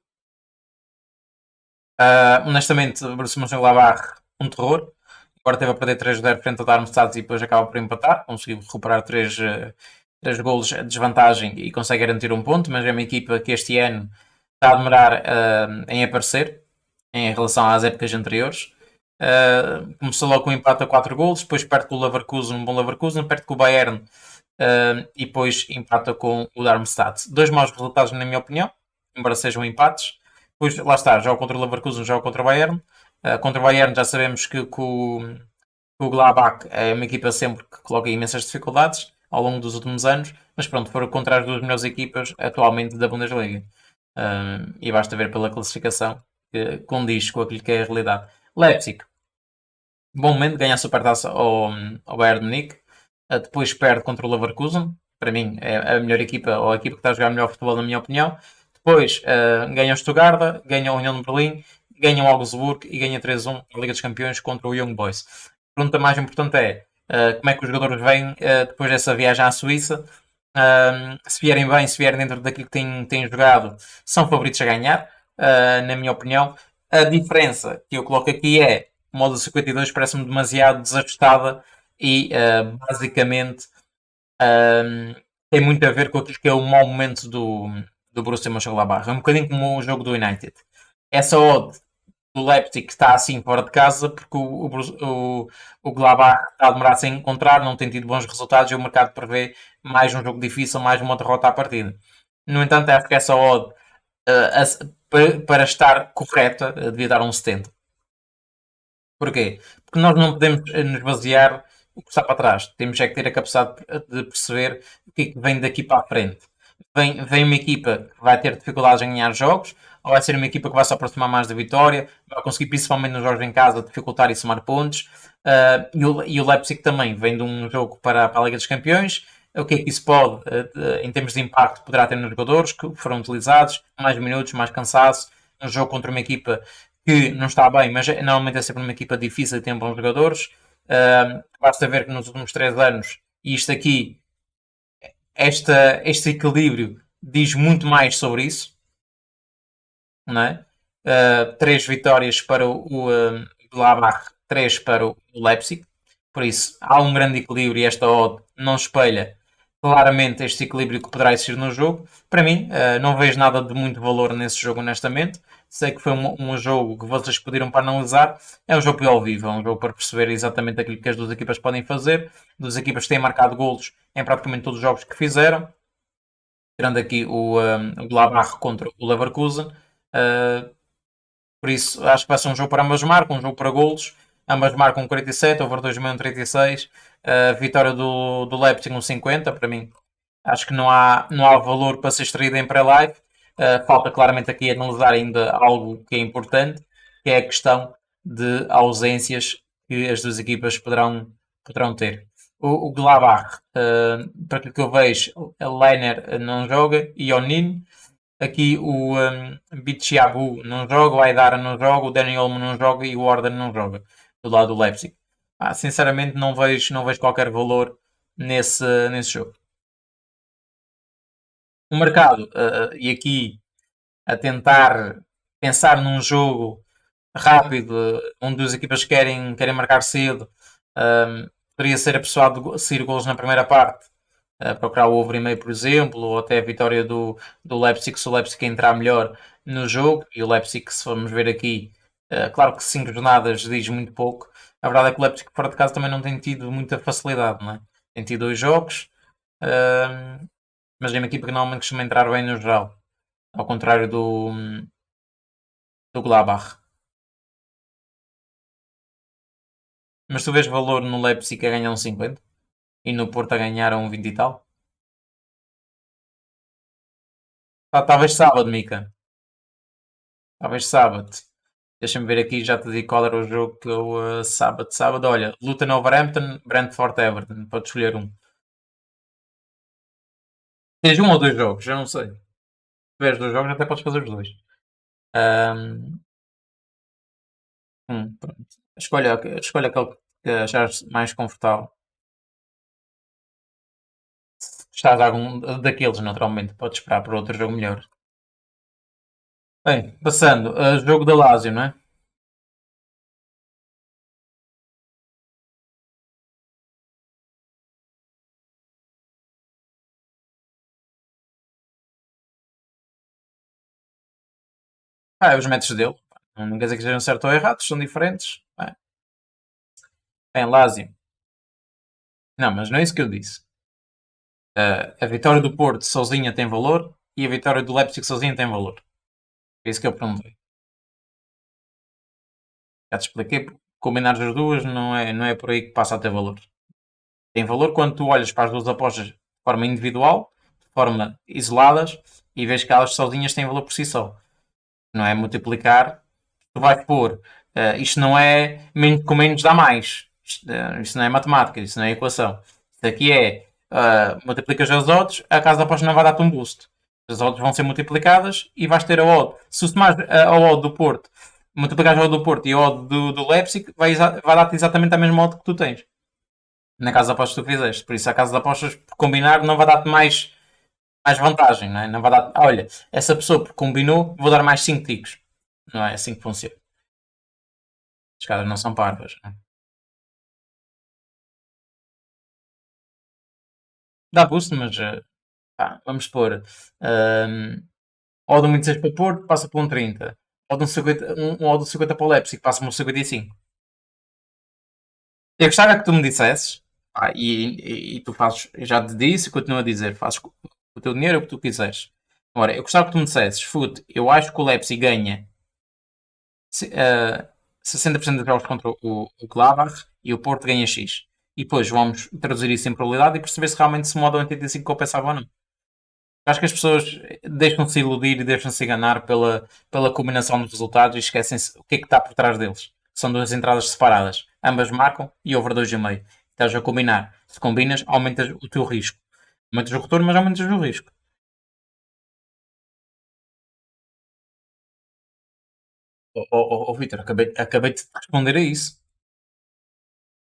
Honestamente, Borussia Mönchengladbach, um terror. Agora teve a perder 3-0 frente ao Darmstadt e depois acaba por empatar. Conseguiu recuperar 3 golos de desvantagem e consegue garantir um ponto, mas é uma equipa que este ano está a demorar em aparecer em relação às épocas anteriores. Começou logo com um empate a 4 golos, depois perde com o Leverkusen, um bom Leverkusen, perde com o Bayern e depois empata com o Darmstadt. Dois maus resultados, na minha opinião, embora sejam empates. Depois, lá está, joga contra o Leverkusen, joga contra o Bayern. Contra o Bayern já sabemos que o Gladbach é uma equipa sempre que coloca imensas dificuldades ao longo dos últimos anos, mas pronto, foram contra as duas melhores equipas atualmente da Bundesliga. E basta ver pela classificação que condiz com aquilo que é a realidade. Leipzig, bom momento, ganha a supertaça ao Bayern de Munique. Depois perde contra o Leverkusen. Para mim, é a melhor equipa, ou a equipa que está a jogar melhor futebol, na minha opinião. Depois ganha o Stuttgart, ganha a União de Berlim, ganha o Augsburg e ganha 3-1 na Liga dos Campeões contra o Young Boys. A pergunta mais importante é como é que os jogadores vêm depois dessa viagem à Suíça. Se vierem bem, se vierem dentro daquilo que têm jogado, são favoritos a ganhar, na minha opinião. A diferença que eu coloco aqui é o modo 52 parece-me demasiado desajustada e basicamente Um, Tem muito a ver com aquilo que é o mau momento do Borussia Mönchengladbach. É um bocadinho como o jogo do United. Essa odd do Leipzig está assim fora de casa porque o Gladbach está a demorar-se a encontrar, não tem tido bons resultados e o mercado prevê mais um jogo difícil, mais uma derrota à partida. No entanto, acho que essa odd para estar correta devia dar um 70. Porquê? Porque nós não podemos nos basear o que está para trás. Temos é que ter a capacidade de perceber o que é que vem daqui para a frente. Vem uma equipa que vai ter dificuldades em ganhar jogos, ou vai ser uma equipa que vai se aproximar mais da vitória, vai conseguir, principalmente nos jogos em casa, dificultar e somar pontos. E o Leipzig também vem de um jogo para a Liga dos Campeões. O que é que isso pode, em termos de impacto, poderá ter nos jogadores que foram utilizados? Mais minutos, mais cansaço. Um jogo contra uma equipa que não está bem, mas normalmente é sempre uma equipa difícil e tem bons jogadores. Basta ver que nos últimos 3 anos, e isto aqui, este equilíbrio diz muito mais sobre isso, não é? 3 vitórias para o Gladbach, 3 para o Leipzig, por isso há um grande equilíbrio e esta odd não espelha claramente este equilíbrio que poderá existir no jogo. Para mim, não vejo nada de muito valor nesse jogo, honestamente. Sei que foi um jogo que vocês pediram para analisar. É um jogo ao vivo, é um jogo para perceber exatamente aquilo que as duas equipas podem fazer. Duas equipas têm marcado golos em praticamente todos os jogos que fizeram, tirando aqui o Gladbach contra o Leverkusen. Uh, por isso, acho que vai ser um jogo para ambas marcam, um jogo para golos. Ambas marcam 47, over 2,5 36. Vitória do Leipzig um 50, para mim. Acho que não há valor para ser extraído em pré-live. Falta claramente aqui analisar ainda algo que é importante, que é a questão de ausências que as duas equipas poderão ter. O Gladbach, para aquilo que eu vejo, a Leiner não joga e o Nino. Aqui o Bichiabu não joga, o Aidara não joga, o Daniel Olmo não joga e o Ordan não joga do lado do Leipzig. Sinceramente não vejo qualquer valor nesse jogo. O mercado, e aqui a tentar pensar num jogo rápido, onde as equipas querem marcar cedo, poderia ser apessoado de sair golos na primeira parte, procurar o over e meio, por exemplo, ou até a vitória do Leipzig, se o Leipzig entrar melhor no jogo, e o Leipzig, se formos ver aqui, claro que 5 jornadas diz muito pouco, a verdade é que o Leipzig fora de casa também não tem tido muita facilidade, não é? Tem tido 2 jogos, mas é uma equipa que normalmente costuma entrar bem no geral, ao contrário do Gladbach. Mas tu vês valor no Leipzig a ganhar um 50 e no Porto a ganhar um 20 e tal? Talvez sábado, Mica. Talvez sábado. Deixa-me ver aqui, já te digo qual era o jogo que eu sábado. Olha, Luton Overhampton, Brentford Everton. Pode escolher um. Tens um ou 2 jogos, eu não sei. Se tiveres 2 jogos, até podes fazer os dois. Ahm, pronto. Escolha aquele que achares mais confortável. Se gostares de algum daqueles, naturalmente, podes esperar por outro jogo melhor. Bem, passando, jogo da Lazio, não é? Os métodos dele. Não quer dizer que sejam certo ou errados, são diferentes. Bem, Lazio. Não, mas não é isso que eu disse. A vitória do Porto sozinha tem valor e a vitória do Leipzig sozinha tem valor. É isso que eu perguntei. Já te expliquei. Combinar as duas não é por aí que passa a ter valor. Tem valor quando tu olhas para as duas apostas de forma individual, de forma isoladas, e vês que elas sozinhas têm valor por si só. Não é multiplicar. Tu vais pôr. Isto não é menos com menos dá mais. Isto não é matemática, isto não é equação. Isto aqui é multiplicas as odds, a casa de aposta não vai dar-te um boost. As odds vão ser multiplicadas e vais ter a odd. Se somares a odd do Porto, multiplicares a odd do Porto e a odd do Leipzig, vai dar-te exatamente a mesma odd que tu tens na casa de apostas que tu fizeste. Por isso, a casa de apostas, por combinar, não vai dar-te mais vantagem. Não, é? Não vai dar olha, essa pessoa por combinou, vou dar mais 5 ticos. Não é assim que funciona. As casas não são parvas. Não é? dá boost, mas vamos supor, um, ou de um 26 para o Porto, passa para um 30. Ou de um 50, ou de um 50 para o Leipzig, passa para um 55. Eu gostava que tu me dissesses, e tu fazes, eu já te disse e continuo a dizer, fazes com o teu dinheiro o que tu quiseres. Agora, eu gostava que tu me dissesses, Fute, eu acho que o Leipzig ganha 60% dos jogos contra o Gladbach e o Porto ganha X. E depois vamos traduzir isso em probabilidade e perceber se realmente se modo 85 compensava ou não. Acho que as pessoas deixam-se iludir e deixam-se enganar pela combinação dos resultados e esquecem-se o que é que está por trás deles. São duas entradas separadas. Ambas marcam e over 2,5. Estás a combinar. Se combinas, aumentas o teu risco. Aumentas o retorno, mas aumentas o risco. Vitor, acabei de responder a isso.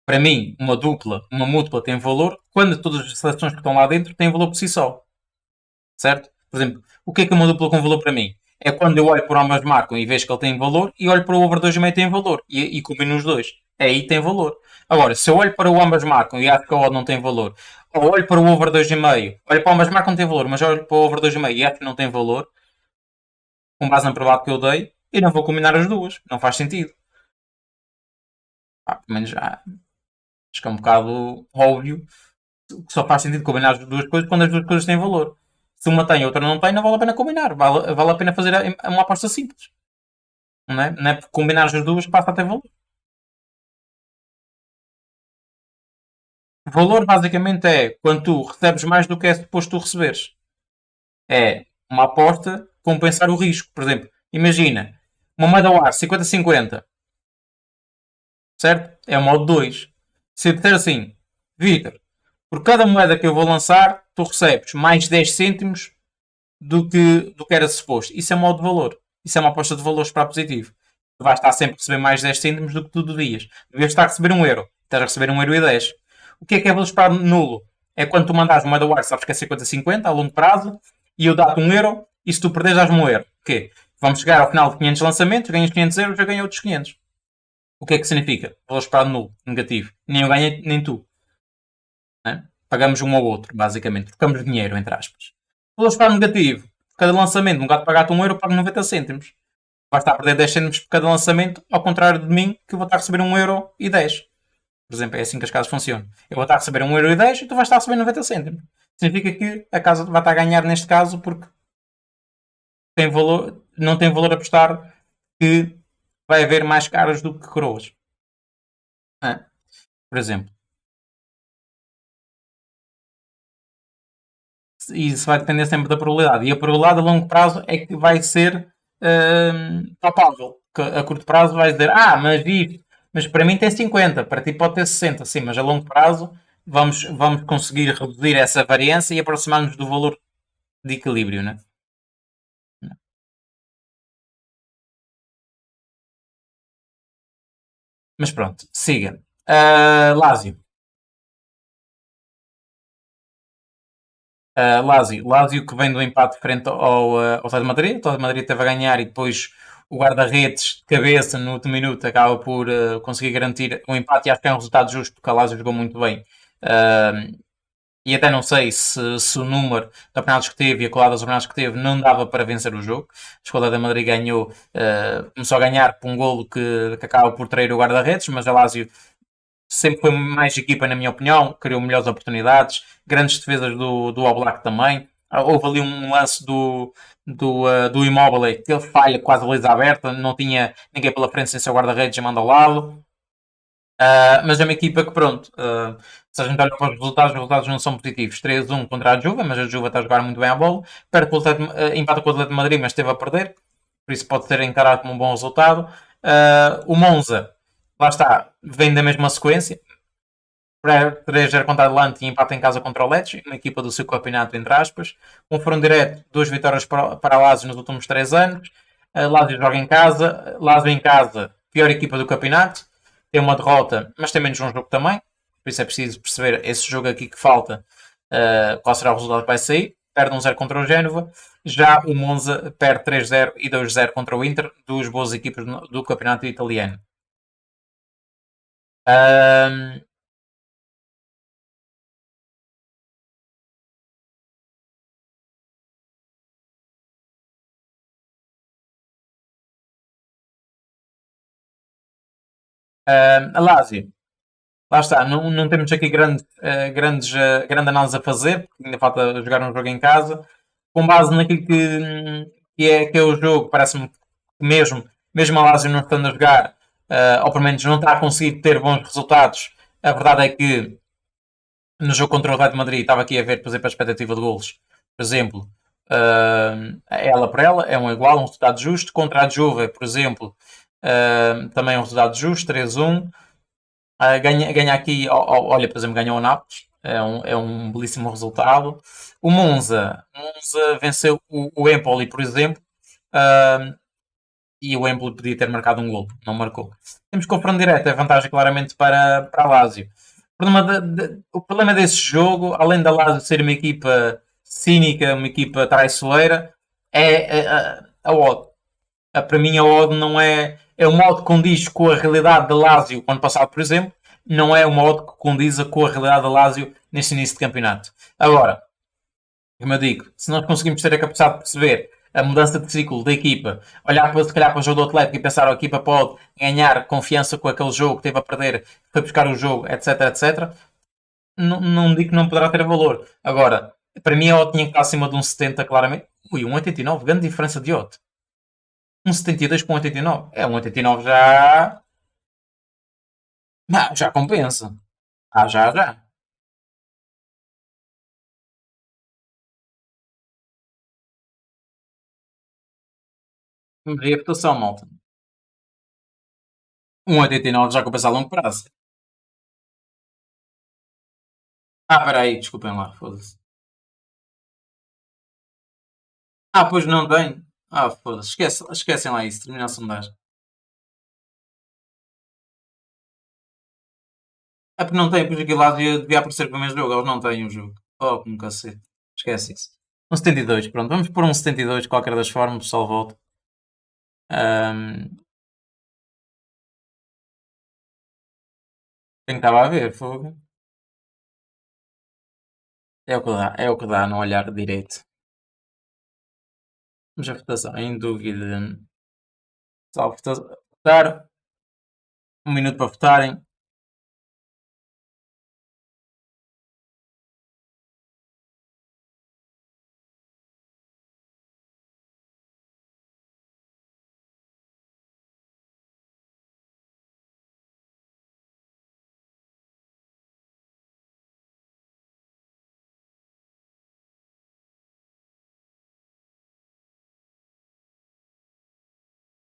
Para mim, uma múltipla tem valor quando todas as seleções que estão lá dentro têm valor por si só. Certo? Por exemplo, o que é uma dupla com valor para mim? É quando eu olho para ambas marcam e vejo que ele tem valor e olho para o over 2,5 tem valor e combino os dois. Aí tem valor. Agora, se eu olho para o ambas marcam e acho que a odd não tem valor, ou olho para o over 2,5, olho para o ambas marcam não tem valor, mas olho para o over 2,5 e acho que não tem valor, com base na probabilidade que eu dei, e não vou combinar as duas. Não faz sentido. Pelo menos acho que é um bocado óbvio que só faz sentido combinar as duas coisas quando as duas coisas têm valor. Se uma tem e a outra não tem, não vale a pena combinar. Vale a pena fazer uma aposta simples. Não é porque combinar as duas que passa a ter valor. Valor basicamente é quando tu recebes mais do que é suposto tu receberes. É uma aposta compensar o risco. Por exemplo, imagina uma moeda ao ar 50-50, certo? É o modo 2. Se eu disser assim, Vitor, por cada moeda que eu vou lançar, tu recebes mais 10 cêntimos do que era suposto. Isso é modo de valor. Isso é uma aposta de valores para positivo. Tu vais estar sempre a receber mais 10 cêntimos do que tu devias. Devias estar a receber 1 euro. Estás a receber 1,10 euro. O que é valor para nulo? É quando tu mandas uma da War, sabes que é 50-50 a longo prazo, e eu dou-te 1 euro, e se tu perderes, dás-me 1 euro. O quê? Vamos chegar ao final de 500 lançamentos, ganhas 500 euros, eu ganho outros 500. O que é que significa? Valor esperado nulo, negativo. Nem eu ganhei, nem tu. Né? Pagamos um ao outro, basicamente. Trocamos dinheiro, entre aspas. Valor esperado negativo. Cada lançamento, um gato pagar-te 1 euro, pago 90 cêntimos. Vais estar a perder 10 cêntimos por cada lançamento, ao contrário de mim, que eu vou estar a receber 1,10 euro. Por exemplo, é assim que as casas funcionam. Eu vou estar a receber 1,10 euro e tu vais estar a receber 90 cêntimos. Significa que a casa vai estar a ganhar neste caso porque tem valor, não tem valor apostar que vai haver mais caras do que coroas. É, por exemplo. E isso vai depender sempre da probabilidade. E a probabilidade a longo prazo é que vai ser palpável. A curto prazo vai dizer, mas para mim tem 50, para ti pode ter 60, sim, mas a longo prazo vamos conseguir reduzir essa variância e aproximar-nos do valor de equilíbrio, né? Mas pronto, siga. Lásio. Lásio que vem do empate frente ao Atlético de Madrid. O Atlético de Madrid teve a ganhar e depois o guarda-redes de cabeça no último minuto acaba por conseguir garantir o empate e acho que é um resultado justo porque a Lásio jogou muito bem. Uh, e até não sei se o número de campeonatos que teve e a colada dos campeonatos que teve não dava para vencer o jogo. A Escola da Madrid ganhou, começou a ganhar por um golo que acaba por trair o guarda-redes, mas a Lásio sempre foi mais equipa, na minha opinião, criou melhores oportunidades, grandes defesas do Oblak também. Houve ali um lance do Immobile que ele falha quase a baliza aberta, não tinha ninguém pela frente sem seu guarda-redes e manda ao lado. Mas é uma equipa que, pronto, se a gente olha para os resultados não são positivos. 3-1 contra a Juve, mas a Juve está a jogar muito bem a bola. Empata com o Atlético de Madrid, mas esteve a perder, por isso pode ser encarado como um bom resultado. O Monza, lá está, vem da mesma sequência. 3-0 contra a Atlante e empate em casa contra o Lecce, uma equipa do seu campeonato, entre aspas. Confronto direto, 2 vitórias para a Lazio nos últimos 3 anos. A Lazio joga em casa, Lazio em casa, pior equipa do campeonato. Tem uma derrota, mas tem menos um jogo também. Por isso é preciso perceber esse jogo aqui que falta, qual será o resultado que vai sair. Perde 1-0 contra o Génova. Já o Monza perde 3-0 e 2-0 contra o Inter, duas boas equipas do campeonato italiano. Um, A Lazio, lá está, não temos aqui grande análise a fazer, porque ainda falta jogar um jogo em casa. Com base naquilo que é o jogo, parece-me que mesmo a Lazio não estando a jogar, ou pelo menos não está a conseguir ter bons resultados, a verdade é que no jogo contra o Real de Madrid estava aqui a ver, por exemplo, a expectativa de golos. Por exemplo, ela por ela é um igual, um resultado justo. Contra a Juve, por exemplo, também é um resultado justo, 3-1. Ganha aqui, olha, por exemplo, ganhou o Nápoles, é um belíssimo resultado. O Monza venceu o Empoli, por exemplo, uh, e o Empoli podia ter marcado um gol, não marcou. Temos confronto direto, é vantagem claramente para a Lazio. O problema desse jogo, além da Lazio ser uma equipa cínica, uma equipa traiçoeira, é a odd. Para mim a odd não é. É uma odd que condiz com a realidade da Lazio ano passado, por exemplo, não é uma odd que condiza com a realidade da Lazio neste início de campeonato. Agora, como eu digo, se nós conseguimos ter a capacidade de perceber a mudança de ciclo da equipa, olhar para, se calhar para o jogo do Atlético e pensar a equipa pode ganhar confiança com aquele jogo, que teve a perder, foi buscar o jogo, etc, etc, não digo que não poderá ter valor. Agora, para mim a odd tinha que estar acima de um 70 claramente. Ui, um 89, grande diferença de odd. Um 72 para um 89. É, um 89 já. Não, já compensa. Já. E a reputação, malta. Um 89 já compensa a longo prazo. Peraí, desculpem lá, foda-se. Pois não tem. Foda-se, esquecem lá isso, termina a sondagem. É porque não tem, pois aquilo lá devia aparecer para o mesmo jogo, eles não têm o jogo. Oh, como cacete. Esquece isso. Um 72, pronto, vamos pôr um 72 de qualquer das formas, o pessoal volta. Quem estava a ver, fogo. É o que dá no olhar direito. Vamos à votação, em dúvida. Salve, votar. Um minuto para votarem.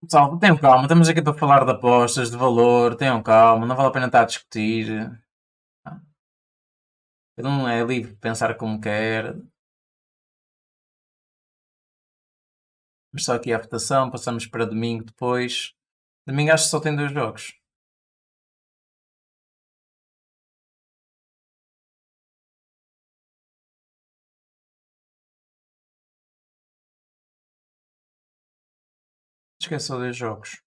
Pessoal, tenham calma, estamos aqui para falar de apostas, de valor, tenham calma, não vale a pena estar a discutir. Cada um é livre de pensar como quer. Vamos só aqui à votação, passamos para domingo depois. Domingo acho que só tem dois jogos. Esquece dois jogos.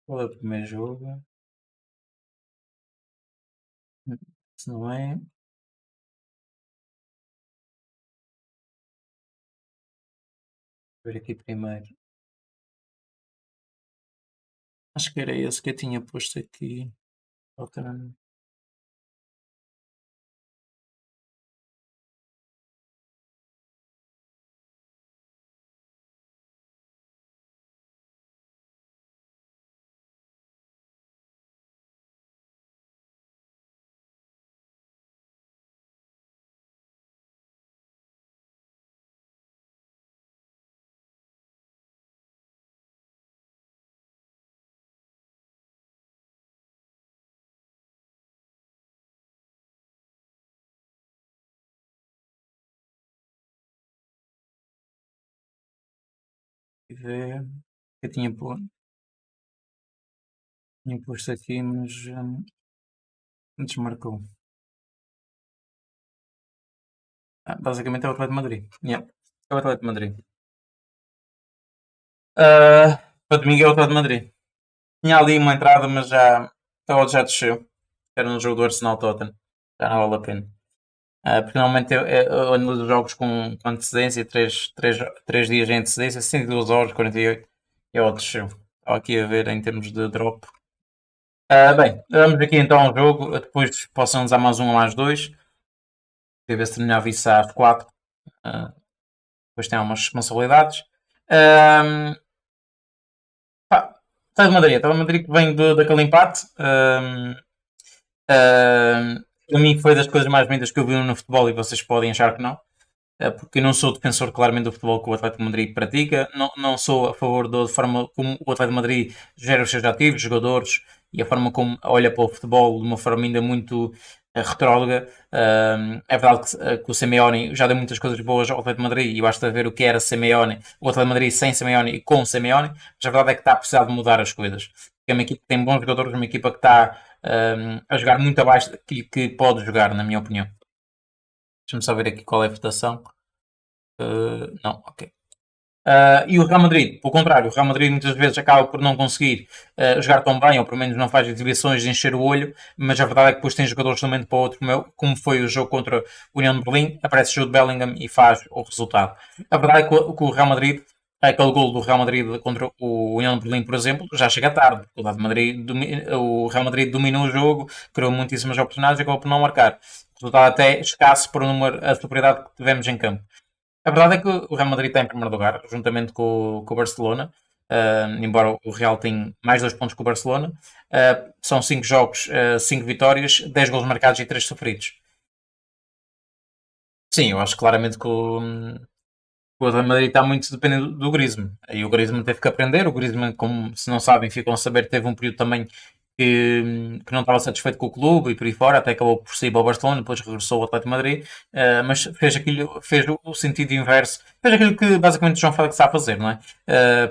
Qual é o primeiro jogo? Se não é. Vou ver aqui primeiro. Acho que era esse que eu tinha posto aqui. Alterando. E ver. Eu tinha posto aqui, mas desmarcou. Basicamente é o Atlético de Madrid. Yeah. É o Atlético de Madrid. Para domingo é o Atlético de Madrid. Tinha ali uma entrada, mas a odd já desceu. Era no jogo do Arsenal Tottenham. Já não vale a pena. Porque normalmente eu analiso os jogos com antecedência, 3 dias em antecedência, 62 horas, 48. É o desceu. Estava aqui a ver em termos de drop. Bem, vamos aqui então ao jogo. Depois possam usar mais um ou mais dois. Queria ver se terminava isso às 4. Ah, depois tem algumas responsabilidades. Um, Está de Madrid. Está de Madrid que vem daquele empate. Para mim foi das coisas mais bonitas que eu vi no futebol e vocês podem achar que não. Porque eu não sou defensor claramente do futebol que o Atlético de Madrid pratica, não sou a favor da forma como o Atlético de Madrid gera os seus ativos, jogadores e a forma como olha para o futebol de uma forma ainda muito retrógrada. É verdade que o Simeone já deu muitas coisas boas ao Atlético de Madrid e basta ver o que era Simeone, o Atlético de Madrid sem Simeone e com Simeone, mas a verdade é que está a precisar de mudar as coisas. É uma equipa que tem bons jogadores, uma equipa que está a jogar muito abaixo daquilo que pode jogar, na minha opinião. Deixa-me só ver aqui qual é a votação. Não, ok. E o Real Madrid, pelo contrário, o Real Madrid muitas vezes acaba por não conseguir jogar tão bem, ou pelo menos não faz exibições de encher o olho, mas a verdade é que depois tem jogadores de um momento para o outro, como foi o jogo contra o União de Berlim, aparece o Jude Bellingham e faz o resultado. A verdade é que o Real Madrid, aquele gol do Real Madrid contra o União de Berlim, por exemplo, já chega tarde, porque o Real Madrid dominou o jogo, criou muitíssimas oportunidades e acabou por não marcar. Resultado até escasso por a superioridade que tivemos em campo. A verdade é que o Real Madrid está em primeiro lugar, juntamente com o Barcelona. Embora o Real tenha mais 2 pontos que o Barcelona. São 5 jogos, 5 vitórias, 10 gols marcados e 3 sofridos. Sim, eu acho claramente que o Real Madrid está muito dependendo do Griezmann. E o Griezmann teve que aprender. O Griezmann, como se não sabem, ficam a saber, teve um período também que não estava satisfeito com o clube e por aí fora, até acabou por sair para o Barcelona, depois regressou ao Atlético de Madrid, mas fez o sentido inverso, fez aquilo que basicamente o João Félix está a fazer, não é?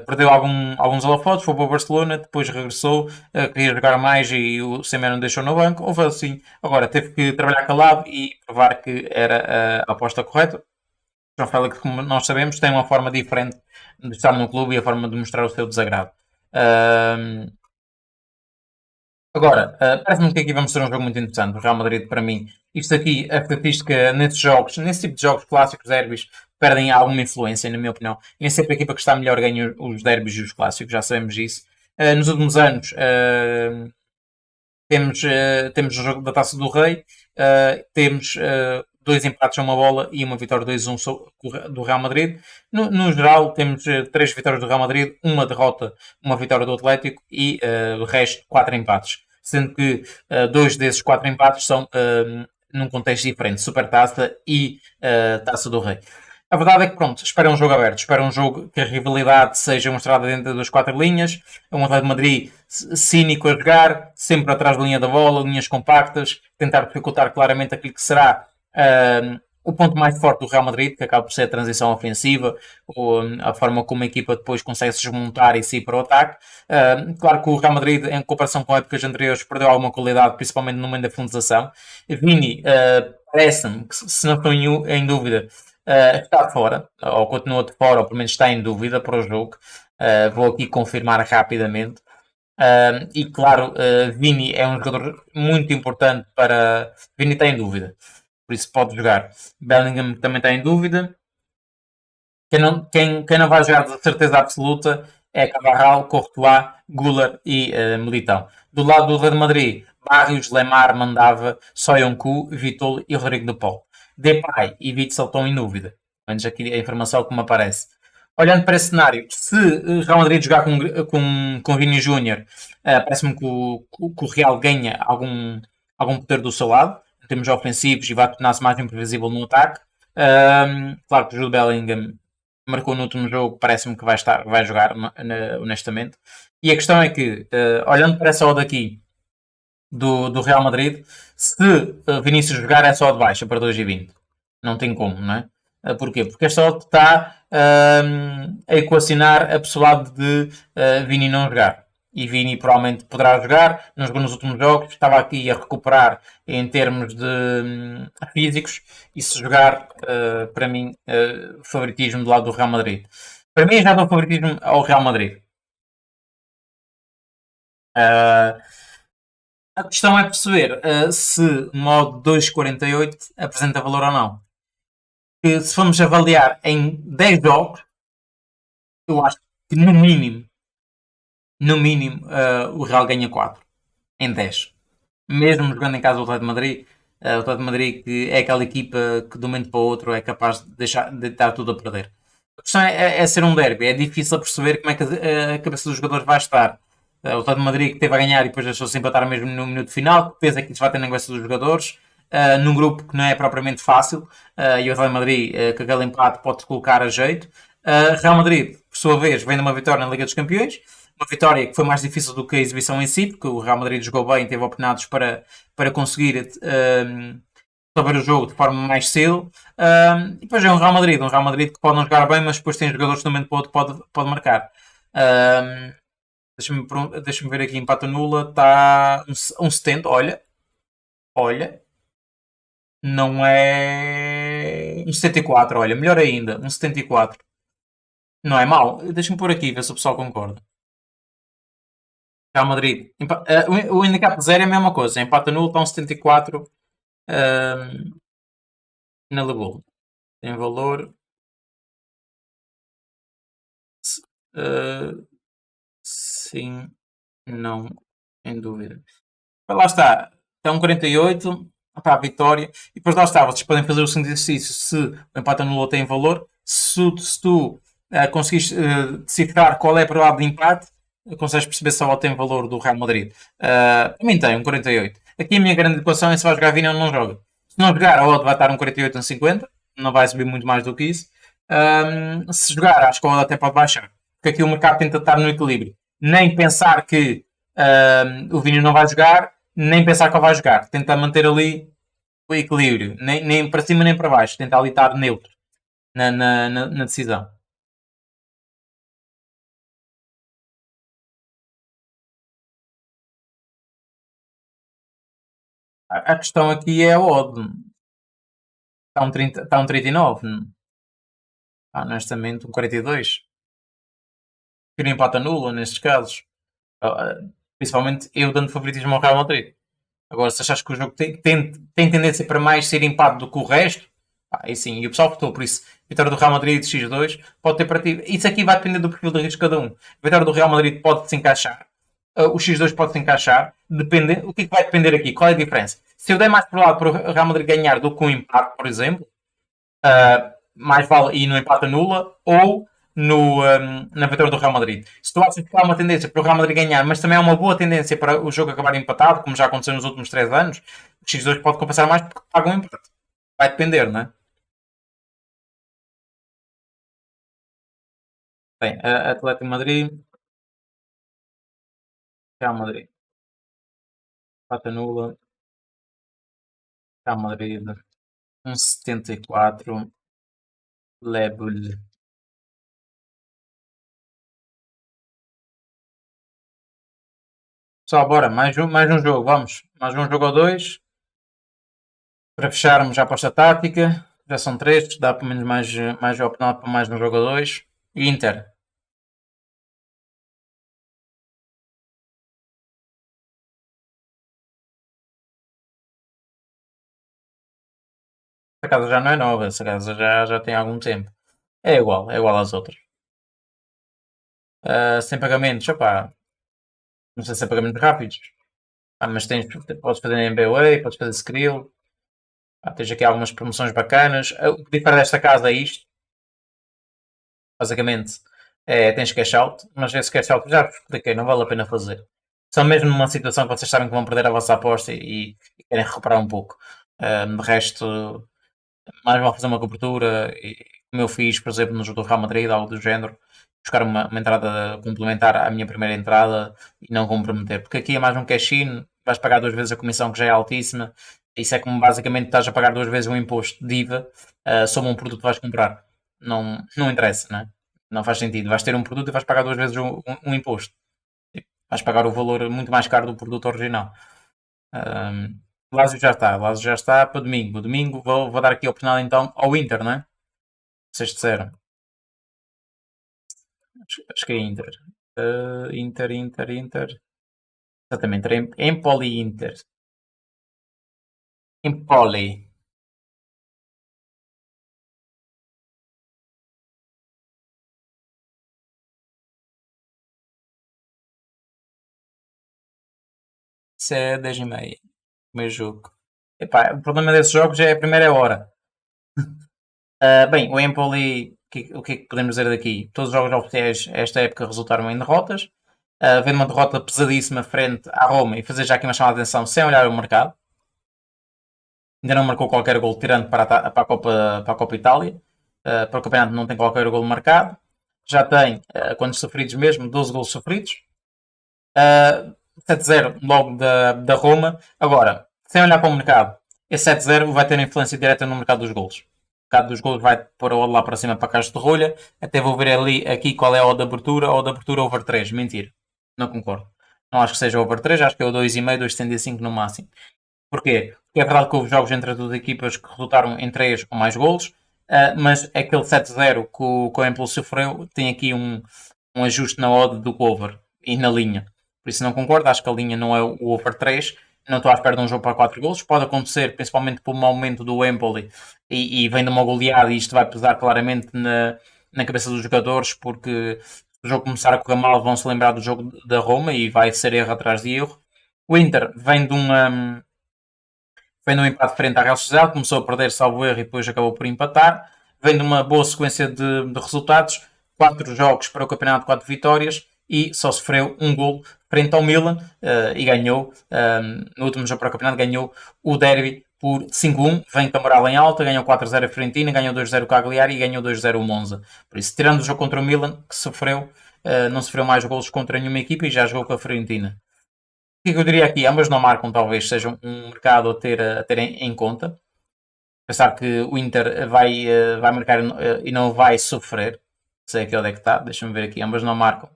Perdeu alguns holofotes, foi para o Barcelona, depois regressou, queria jogar mais e o Semedo não deixou no banco, houve assim, agora teve que trabalhar calado e provar que era a aposta correta. João Félix, como nós sabemos, tem uma forma diferente de estar no clube e a forma de mostrar o seu desagrado. Uh, Agora, parece-me que aqui vamos ter um jogo muito interessante. O Real Madrid, para mim, isto aqui, a estatística nesses jogos, nesse tipo de jogos clássicos, derbys, perdem alguma influência, na minha opinião. Nem sempre a equipa que está melhor ganha os derbys e os clássicos, já sabemos disso. Nos últimos anos, temos o jogo da Taça do Rei, temos 2 empates a uma bola e uma vitória 2-1 do Real Madrid. No geral, temos 3 vitórias do Real Madrid, uma derrota, uma vitória do Atlético e o resto 4 empates. Sendo que 2 desses 4 empates são num contexto diferente, Supertaça e Taça do Rei. A verdade é que, pronto, espera um jogo aberto, espera um jogo que a rivalidade seja mostrada dentro das 4 linhas. É um Atlético de Madrid cínico a jogar, sempre atrás da linha da bola, linhas compactas, tentar dificultar claramente aquilo que será o ponto mais forte do Real Madrid, que acaba por ser a transição ofensiva, ou a forma como a equipa depois consegue se desmontar e sair para o ataque. Claro que o Real Madrid, em comparação com épocas anteriores, perdeu alguma qualidade, principalmente no momento da finalização. Vini, parece-me que, se não estou em dúvida, está fora, ou continua de fora, ou pelo menos está em dúvida para o jogo. Vou aqui confirmar rapidamente. E claro, Vini é um jogador muito importante para. Vini está em dúvida, por isso pode jogar. Bellingham também está em dúvida. Quem não vai jogar de certeza absoluta é Carvajal, Courtois, Güler e Militão. Do lado do Real Madrid, Barrios, Lemar, Mandava, Soyuncu, Vitor e Rodrigo de Paul. Depay e Witsel estão em dúvida. Pelo menos aqui a informação que me aparece. Olhando para esse cenário, se o Real Madrid jogar com Vini Júnior, parece-me que o Real ganha algum poder do seu lado, em termos ofensivos, e vai tornar-se mais imprevisível no ataque. Claro que o Jude Bellingham marcou no último jogo, parece-me que vai jogar, honestamente. E a questão é que, olhando para essa odd aqui do Real Madrid, se Vinícius jogar é só de baixa para 2,20. Não tem como, não é? Porquê? Porque esta odd está a equacionar a possibilidade de Vini não jogar. e Vini provavelmente poderá jogar. Não jogou nos últimos jogos, estava aqui a recuperar em termos de físicos e se jogar, para mim, favoritismo do lado do Real Madrid. Para mim já dou favoritismo ao Real Madrid. Uh, a questão é perceber se o modo 2.48 apresenta valor ou não. Que se formos avaliar em 10 jogos, eu acho que no mínimo, o Real ganha 4 em 10. Mesmo jogando em casa o Atlético de Madrid, o Atlético de Madrid que é aquela equipa que de um momento para o outro é capaz de estar tudo a perder. A questão é ser um derby, é difícil perceber como é que a cabeça dos jogadores vai estar. O Atlético de Madrid que teve a ganhar e depois deixou-se empatar mesmo no minuto final, que pensa que isso vai ter na cabeça dos jogadores, num grupo que não é propriamente fácil, e o Atlético de Madrid, com aquele empate, pode colocar a jeito. Real Madrid, por sua vez, vem de uma vitória na Liga dos Campeões, uma vitória que foi mais difícil do que a exibição em si, porque o Real Madrid jogou bem, teve oportunidades para conseguir resolver o jogo de forma mais cedo. E depois é um Real Madrid que pode não jogar bem, mas depois tem jogadores que de um momento para o outro pode marcar. Deixa-me ver aqui, empate nula, está um 70, olha, não é um 74, olha, melhor ainda, um 74. Não é mau, deixa-me pôr aqui, ver se o pessoal concorda. Real Madrid. O handicap zero é a mesma coisa. Empata nulo, está um 74 na Lagoa. Tem valor. Uh, sim, não, em dúvida. Mas lá está um 48 para a vitória. E depois lá está, vocês podem fazer o seguinte exercício: se o empate nulo tem valor, se tu conseguires decifrar qual é a probabilidade de empate, consegues perceber se a odd tem valor do Real Madrid. Para mim tem um 48. Aqui a minha grande equação é se vai jogar Vini ou não joga. Se não jogar, a odd vai estar um 48 ou um 50. Não vai subir muito mais do que isso. Se jogar, acho que a odd até pode baixar. Porque aqui o mercado tenta estar no equilíbrio. Nem pensar que o Vini não vai jogar, nem pensar que ele vai jogar. Tenta manter ali o equilíbrio. Nem para cima nem para baixo. Tenta ali estar neutro na decisão. A questão aqui é a odd. Está um, 30, está um 39. Honestamente, um 42. Que não empata nula nestes casos. Ah, Principalmente eu dando favoritismo ao Real Madrid. Agora, se achas que o jogo tem tendência para mais ser empate do que o resto, aí sim, e o pessoal votou por isso. Vitória do Real Madrid de X2 pode ter para ti. Isso aqui vai depender do perfil de risco de cada um. A vitória do Real Madrid pode se encaixar. O X2 pode se encaixar. Depende, o que é que vai depender aqui? Qual é a diferença? Se eu der mais para o lado para o Real Madrid ganhar do que um empate, por exemplo, mais vale ir no empate nula ou na vitória do Real Madrid. Se tu achas que há uma tendência para o Real Madrid ganhar, mas também há uma boa tendência para o jogo acabar empatado, como já aconteceu nos últimos 3 anos, o X2 pode compensar mais porque paga um empate. Vai depender, não é? Bem, Atlético Madrid, Real Madrid, empate nula, Real Madrid, 1,74, Lebel. Só, bora, mais um jogo, vamos. Mais um jogo ou dois, para fecharmos a aposta tática. Já são três, dá pelo menos mais oportunidade para mais um jogo ou dois. Inter. Essa casa já não é nova, essa casa já tem algum tempo. É igual às outras. Sem pagamentos, opá, não sei se é pagamentos rápidos. Mas podes fazer em MBWay, podes fazer Skrill. Tens aqui algumas promoções bacanas. O que difere desta casa é isto. Basicamente, tens cash out, mas esse cash out já vos expliquei, não vale a pena fazer. Só mesmo numa situação que vocês sabem que vão perder a vossa aposta e querem recuperar um pouco. De resto, mais vale fazer uma cobertura, como eu fiz, por exemplo, no jogo do Real Madrid, algo do género, buscar uma entrada complementar à minha primeira entrada e não comprometer. Porque aqui é mais um cash-in, vais pagar duas vezes a comissão que já é altíssima. Isso é como basicamente estás a pagar duas vezes um imposto de IVA sobre um produto que vais comprar. Não interessa, não é? Não faz sentido. Vais ter um produto e vais pagar duas vezes um imposto. Vais pagar o valor muito mais caro do produto original. Um, Lazio já está para domingo. Domingo vou dar aqui a oportunidade então ao Inter, não é? Vocês disseram. Acho que é Inter. Inter. Exatamente, era Empoli Inter. Empoli. Isso é 10h30. Primeiro jogo. Epá, o problema desses jogos é a primeira hora. Bem, o Empoli, o que é que podemos dizer daqui? Todos os jogos oficiais esta época resultaram em derrotas. Vendo uma derrota pesadíssima frente à Roma e fazer já aqui uma chamada de atenção sem olhar o mercado. Ainda não marcou qualquer gol tirando para a Copa Itália. Para o campeonato não tem qualquer gol marcado. Já tem, quantos sofridos mesmo? 12 gols sofridos. 7-0 logo da Roma. Agora, sem olhar para o mercado, esse 7-0 vai ter influência direta no mercado dos golos. O mercado dos golos vai pôr a odd lá para cima para a caixa de rolha. Até vou ver ali aqui qual é a odd de abertura. A odd de abertura over 3. Mentira. Não concordo. Não acho que seja over 3. Acho que é o 2,5, 2,75 no máximo. Porquê? Porque é verdade que houve jogos entre as duas equipas que resultaram em 3 ou mais golos. Mas aquele 7-0 que o Empoli sofreu tem aqui um ajuste na odd do cover e na linha. Por isso não concordo, acho que a linha não é o over 3. Não estou à espera de um jogo para 4 golos. Pode acontecer, principalmente por um aumento do Empoli e vem de uma goleada e isto vai pesar claramente na cabeça dos jogadores porque se o jogo começar a correr mal vão se lembrar do jogo da Roma e vai ser erro atrás de erro. O Inter vem de um empate frente à Real Sociedade, começou a perder salvo erro e depois acabou por empatar. Vem de uma boa sequência de resultados, 4 jogos para o campeonato, 4 vitórias e só sofreu um gol frente ao Milan e ganhou, no último jogo para o campeonato, ganhou o derby por 5-1, vem com a moral em alta, ganhou 4-0 a Fiorentina, ganhou 2-0 o Cagliari e ganhou 2-0 o Monza. Por isso, tirando o jogo contra o Milan, que sofreu, não sofreu mais golos contra nenhuma equipa e já jogou com a Fiorentina. O que eu diria aqui? Ambas não marcam, talvez seja um mercado a ter em conta. Pensar que o Inter vai marcar e não vai sofrer. Sei aqui onde é que está. Deixa-me ver aqui. Ambas não marcam.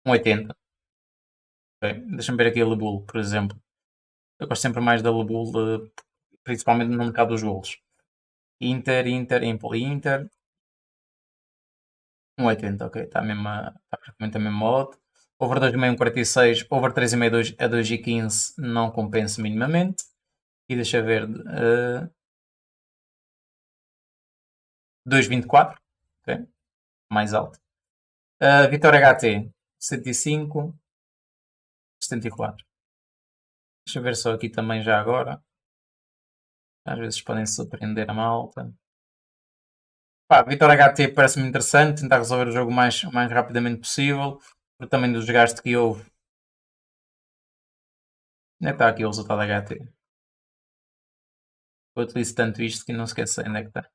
1,80. Okay. Deixa-me ver aqui a Lebull, por exemplo. Eu gosto sempre mais da Lebull, principalmente no mercado dos golos. Inter, Empoli, Inter. 1,80, ok. Está praticamente a mesma odd. Over 2,5, 46. Over 3,5 a 2,15 não compensa minimamente. E deixa ver. 2,24. Ok. Mais alto. Vitória HT, 65, 74. Deixa eu ver só aqui também já agora. Às vezes podem surpreender a malta. Pá, Vitória HT parece-me interessante, tentar resolver o jogo o mais rapidamente possível, porque também do desgaste que houve. Onde é que está aqui o resultado da HT? Eu utilizo tanto isto que não esqueço onde é que está.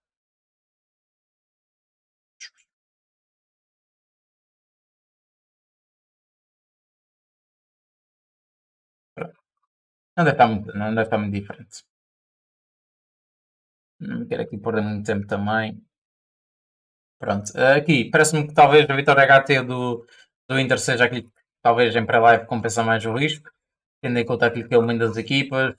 Não deve estar muito diferente. Não quero aqui perder muito tempo também. Pronto, aqui parece-me que talvez a Vitória HT do Inter seja aquilo que talvez em pré-live compensa mais o risco, tendo em conta aquilo que é o momento das equipas,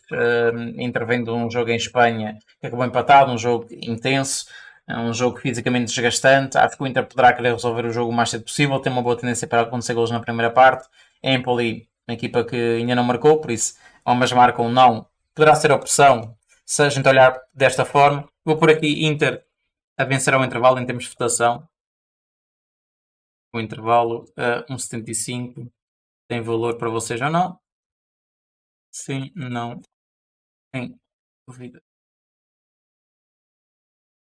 intervendo um jogo em Espanha que acabou empatado, um jogo intenso, um jogo fisicamente desgastante. Acho que o Inter poderá querer resolver o jogo o mais cedo possível, tem uma boa tendência para acontecer golos na primeira parte. Empoli, uma equipa que ainda não marcou, por isso ambas marcam não. Poderá ser a opção se a gente olhar desta forma. Vou por aqui Inter a vencer ao intervalo em termos de votação. O intervalo a 1,75 tem valor para vocês ou não? Sim, não, tem dúvida.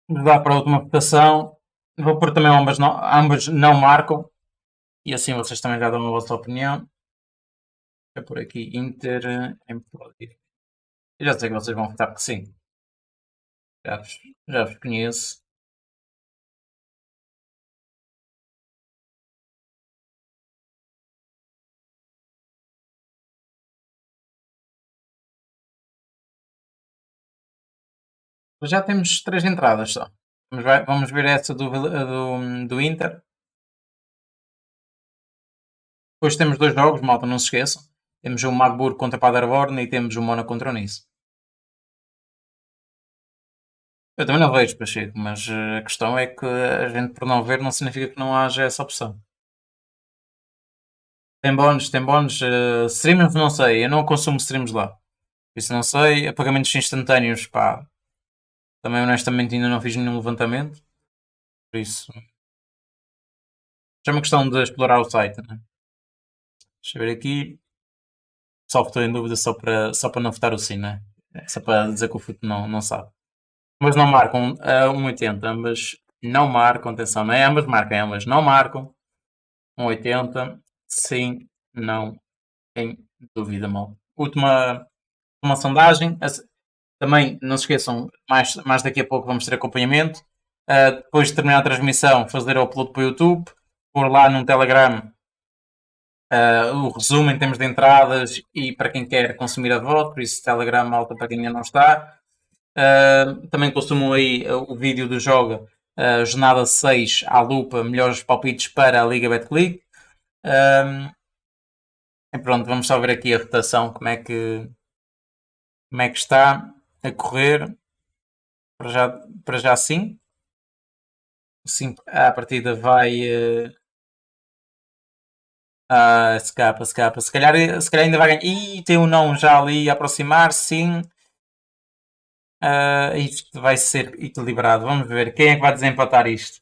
Vou dar para a última votação. Vou pôr também ambas não marcam. E assim vocês também já dão a vossa opinião. É por aqui Inter em Empoli. Eu já sei que vocês vão votar que sim. Já vos conheço. Já temos 3 entradas só. Vamos ver essa do Inter. Depois temos dois jogos, malta, não se esqueçam. Temos o Magdeburg contra Paderborn e temos o Mónaco contra o Nice. Eu também não vejo, Pacheco, mas a questão é que a gente por não ver não significa que não haja essa opção. Tem bónus, tem bónus. Streams não sei, eu não consumo streams lá. Isso não sei. Pagamentos instantâneos, pá. Também honestamente ainda não fiz nenhum levantamento. Por isso. Já é uma questão de explorar o site, né? Deixa eu ver aqui. Só que estou em dúvida só para não votar o sim, né? Só para dizer que o Fute não sabe. Mas não marcam a 1,80. Ambas não marcam, atenção, não é ambas marcam, ambas não marcam. 1,80. Sim, não, em dúvida, mal. Última uma sondagem. Também não se esqueçam, mais daqui a pouco vamos ter acompanhamento. Depois de terminar a transmissão, fazer o upload para o YouTube, pôr lá no Telegram o resumo em termos de entradas e para quem quer consumir a voz, por isso Telegram alta para quem ainda não está. Também consumam aí o vídeo do jogo, jornada 6 à lupa, melhores palpites para a Liga Betclic. E pronto, vamos só ver aqui a rotação, como é que está a correr. Para já sim. Sim, a partida vai. Se calhar ainda vai ganhar. Ih, tem um não já ali a aproximar, sim. Isto vai ser equilibrado. Vamos ver quem é que vai desempatar isto.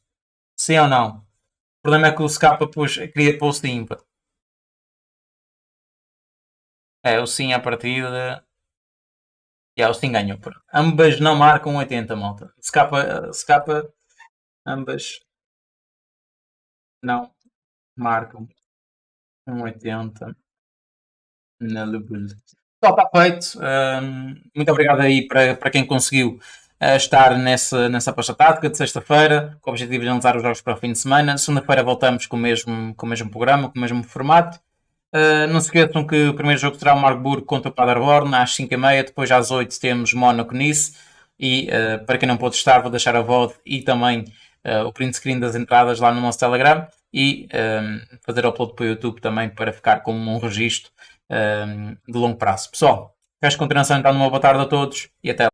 Sim ou não? O problema é que o Scapa queria pôr o sim. É, o sim à partida. O sim ganhou. Ambas não marcam 80, malta. Scapa, ambas não marcam 80 na Lebul. Só está feito. Muito obrigado aí para quem conseguiu estar nessa aposta tática de sexta-feira, com o objetivo de lançar os jogos para o fim de semana. Segunda-feira voltamos com o mesmo programa, com o mesmo formato. Não se esqueçam que o primeiro jogo será o Marburg contra o Paderborn às 5h30, depois às 8 temos Mónaco Nice e para quem não pôde estar vou deixar a VOD e também o print screen das entradas lá no nosso Telegram e fazer upload para o YouTube também para ficar com um registro de longo prazo. Pessoal, resto de continuação então, uma boa tarde a todos e até